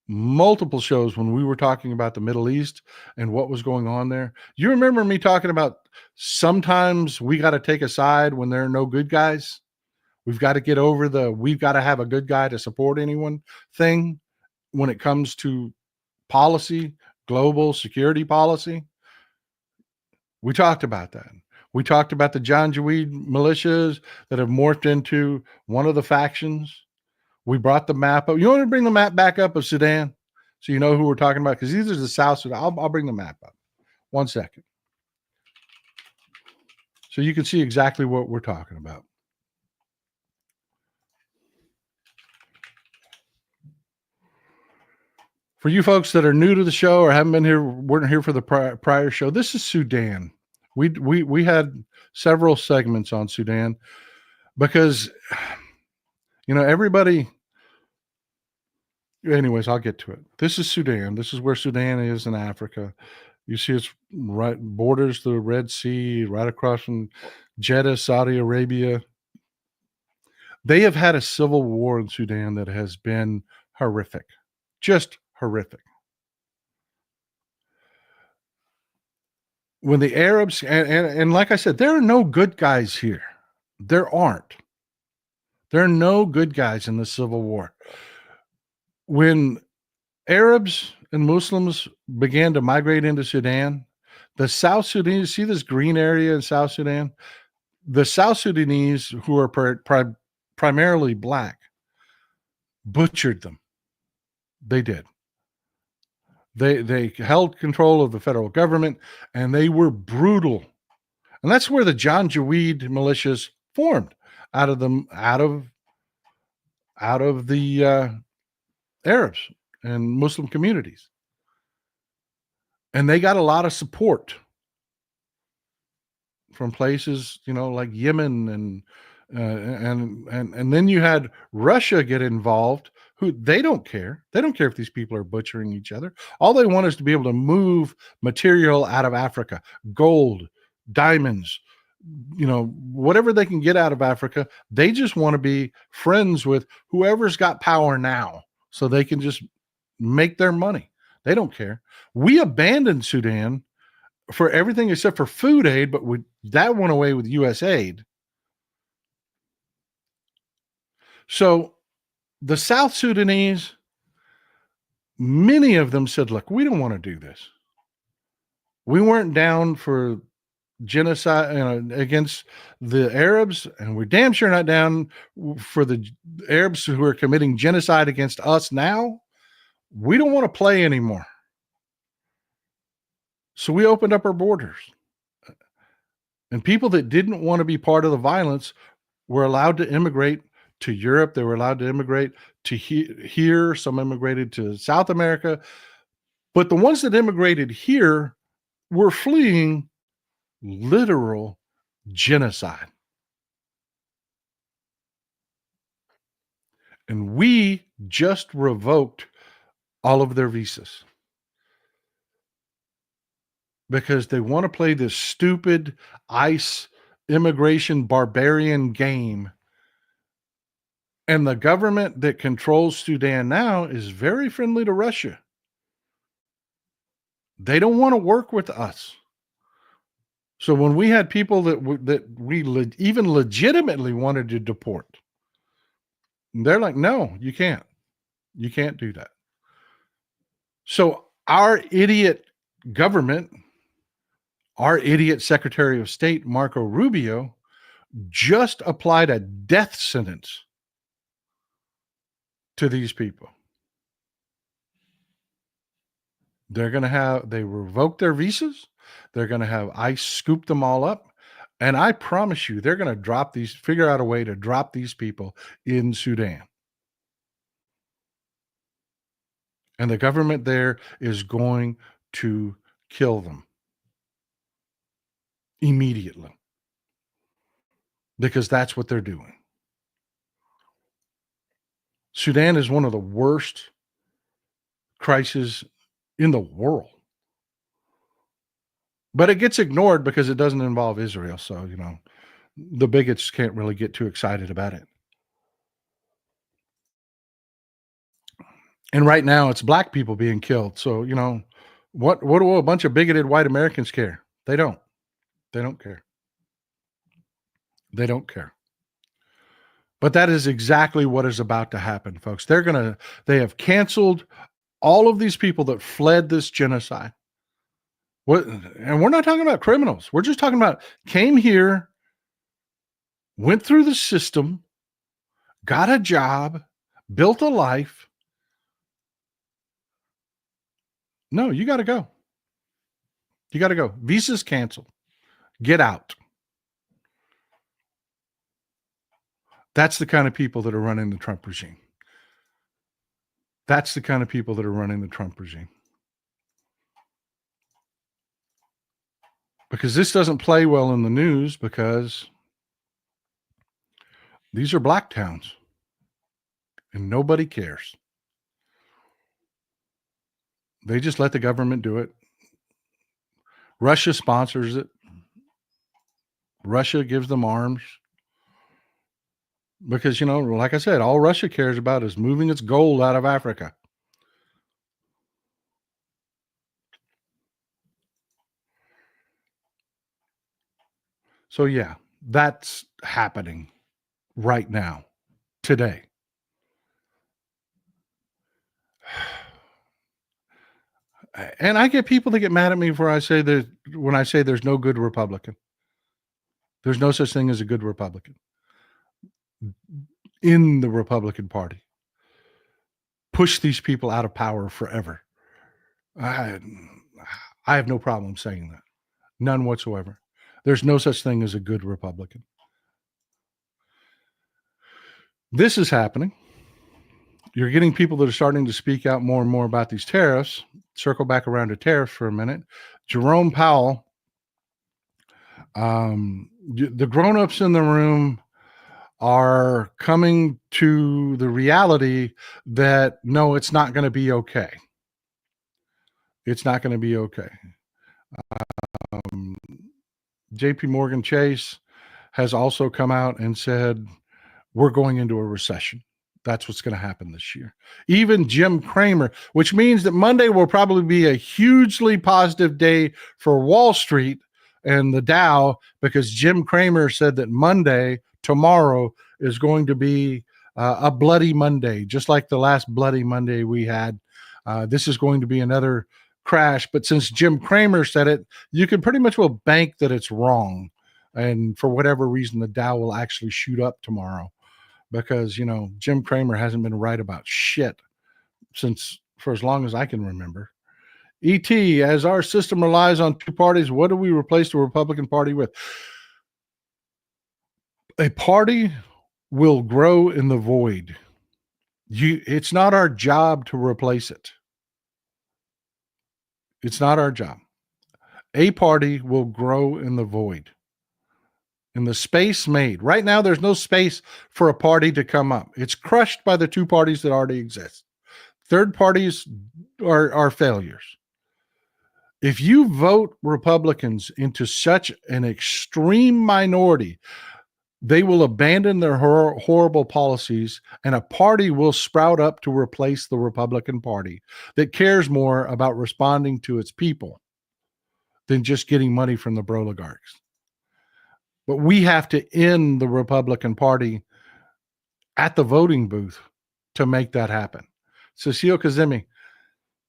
multiple shows when we were talking about the Middle East and what was going on there. You remember me talking about sometimes we got to take a side when there are no good guys? We've got to get over we've got to have a good guy to support anyone thing when it comes to policy, global security policy. We talked about that. We talked about the Janjaweed militias that have morphed into one of the factions. We brought the map up. You want to bring the map back up of Sudan so you know who we're talking about? Because these are the South Sudan. I'll bring the map up. 1 second. So you can see exactly what we're talking about. For you folks that are new to the show or haven't been here, weren't here for the prior show, this is Sudan. We had several segments on Sudan because, everybody. Anyways, I'll get to it. This is Sudan. This is where Sudan is in Africa. You see it's right borders the Red Sea, right across from Jeddah, Saudi Arabia. They have had a civil war in Sudan that has been horrific. Just horrific. When the Arabs, and like I said, there are no good guys here. There aren't. There are no good guys in the civil war. When Arabs and Muslims began to migrate into Sudan, the South Sudanese, see this green area in South Sudan? The South Sudanese, who are primarily black, butchered them. They did. They held control of the federal government, and they were brutal. And that's where the Janjaweed militias formed out of the Arabs and Muslim communities. And they got a lot of support from places, like Yemen and then you had Russia get involved, who they don't care. They don't care if these people are butchering each other. All they want is to be able to move material out of Africa, gold, diamonds, whatever they can get out of Africa. They just want to be friends with whoever's got power now so they can just make their money. They don't care. We abandoned Sudan for everything except for food aid, but that went away with U.S. aid. So the South Sudanese, many of them said, look, we don't want to do this. We weren't down for genocide against the Arabs, and we're damn sure not down for the Arabs who are committing genocide against us now. We don't want to play anymore. So we opened up our borders. And people that didn't want to be part of the violence were allowed to immigrate to Europe. They were allowed to immigrate to here. Some immigrated to South America. But the ones that immigrated here were fleeing literal genocide. And we just revoked all of their visas because they want to play this stupid ICE immigration barbarian game. And the government that controls Sudan now is very friendly to Russia. They don't want to work with us. So when we had people that we even legitimately wanted to deport, they're like, no, you can't. You can't do that. So our idiot government, our idiot Secretary of State, Marco Rubio, just applied a death sentence to these people. They revoke their visas. They're going to have ICE scoop them all up. And I promise you, they're going to figure out a way to drop these people in Sudan. And the government there is going to kill them immediately because that's what they're doing. Sudan is one of the worst crises in the world. But it gets ignored because it doesn't involve Israel. So, the bigots can't really get too excited about it. And right now it's black people being killed. So, what do a bunch of bigoted white Americans care? They don't. They don't care. They don't care. But that is exactly what is about to happen, folks. They have canceled all of these people that fled this genocide. And we're not talking about criminals. We're just talking about came here, went through the system, got a job, built a life. No, you got to go. You got to go. Visa's canceled. Get out. That's the kind of people that are running the Trump regime. That's the kind of people that are running the Trump regime. Because this doesn't play well in the news because these are black towns and nobody cares. They just let the government do it. Russia sponsors it. Russia gives them arms. Because, like I said, all Russia cares about is moving its gold out of Africa. So, yeah, that's happening right now, today. And I get people that get mad at me when I say there's no good Republican. There's no such thing as a good Republican in the Republican Party. Push these people out of power forever. I have no problem saying that. None whatsoever. There's no such thing as a good Republican. This is happening. You're getting people that are starting to speak out more and more about these tariffs. Circle back around to tariffs for a minute. Jerome Powell, the grown-ups in the room are coming to the reality that, no, it's not going to be okay. It's not going to be okay. JP Morgan Chase has also come out and said, we're going into a recession. That's what's going to happen this year. Even Jim Cramer, which means that Monday will probably be a hugely positive day for Wall Street and the Dow, because Jim Cramer said that Monday, tomorrow, is going to be a bloody Monday, just like the last bloody Monday we had. This is going to be another crash. But since Jim Cramer said it, you can pretty much well bank that it's wrong. And for whatever reason, the Dow will actually shoot up tomorrow, because, Jim Cramer hasn't been right about shit since for as long as I can remember. ET, as our system relies on two parties, what do we replace the Republican Party with? A party will grow in the void. It's not our job to replace it. It's not our job. A party will grow in the void. In the space made. Right now, there's no space for a party to come up. It's crushed by the two parties that already exist. Third parties are failures. If you vote Republicans into such an extreme minority, they will abandon their horrible policies, and a party will sprout up to replace the Republican Party that cares more about responding to its people than just getting money from the oligarchs. But we have to end the Republican Party at the voting booth to make that happen. Cecile Kazemi,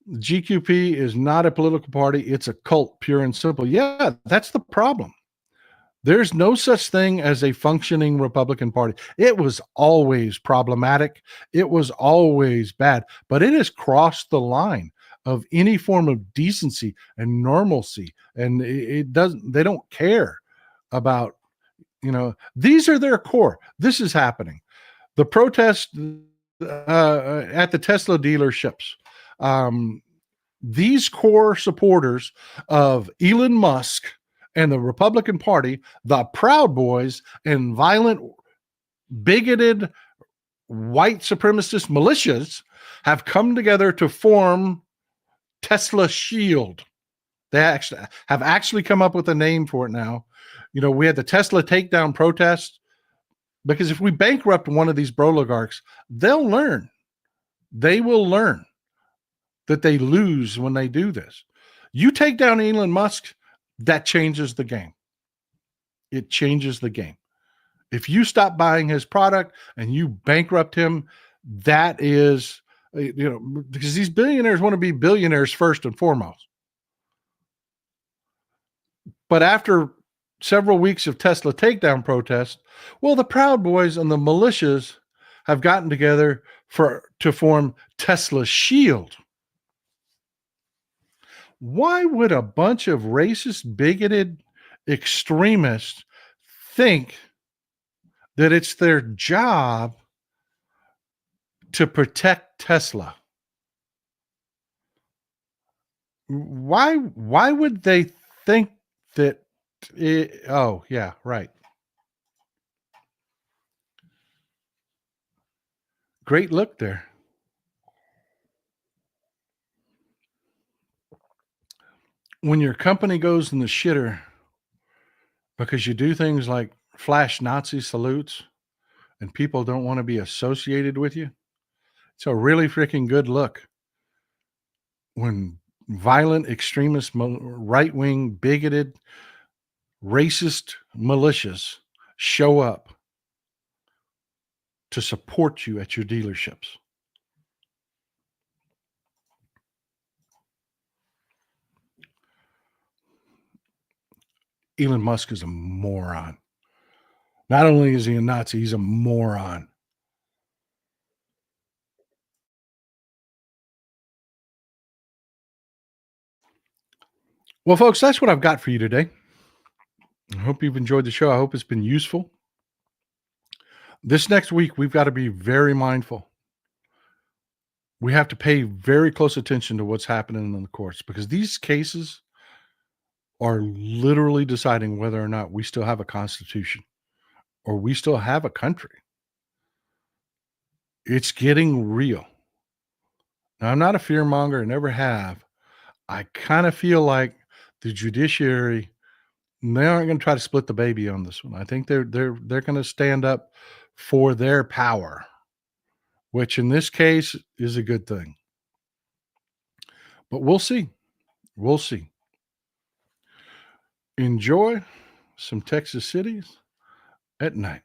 GQP is not a political party. It's a cult, pure and simple. Yeah, that's the problem. There's no such thing as a functioning Republican Party. It was always problematic. It was always bad, but it has crossed the line of any form of decency and normalcy. And they don't care about, these are their core. This is happening. The protest at the Tesla dealerships, these core supporters of Elon Musk and the Republican Party, the Proud Boys and violent, bigoted, white supremacist militias, have come together to form Tesla Shield. They have actually come up with a name for it now. We had the Tesla takedown protest, because if we bankrupt one of these oligarchs, they'll learn. They will learn that they lose when they do this. You take down Elon Musk, that changes the game. It changes the game. If you stop buying his product and you bankrupt him, that is, because these billionaires want to be billionaires first and foremost. But after several weeks of Tesla takedown protests, well, the Proud Boys and the militias have gotten together to form Tesla Shield. Why would a bunch of racist, bigoted extremists think that it's their job to protect Tesla? Why would they think that oh, yeah, right. Great look there. When your company goes in the shitter because you do things like flash Nazi salutes and people don't want to be associated with you, it's a really freaking good look. When violent, extremist, right-wing, bigoted, racist militias show up to support you at your dealerships. Elon Musk is a moron. Not only is he a Nazi, he's a moron. Well, folks, that's what I've got for you today. I hope you've enjoyed the show. I hope it's been useful. This next week, we've got to be very mindful. We have to pay very close attention to what's happening in the courts, because these cases are literally deciding whether or not we still have a constitution or we still have a country. It's getting real. Now, I'm not a fear monger, I never have. I kind of feel like the judiciary They aren't going to try to split the baby on this one. I think they're going to stand up for their power, which in this case is a good thing. But we'll see. We'll see. Enjoy some Texas cities at night.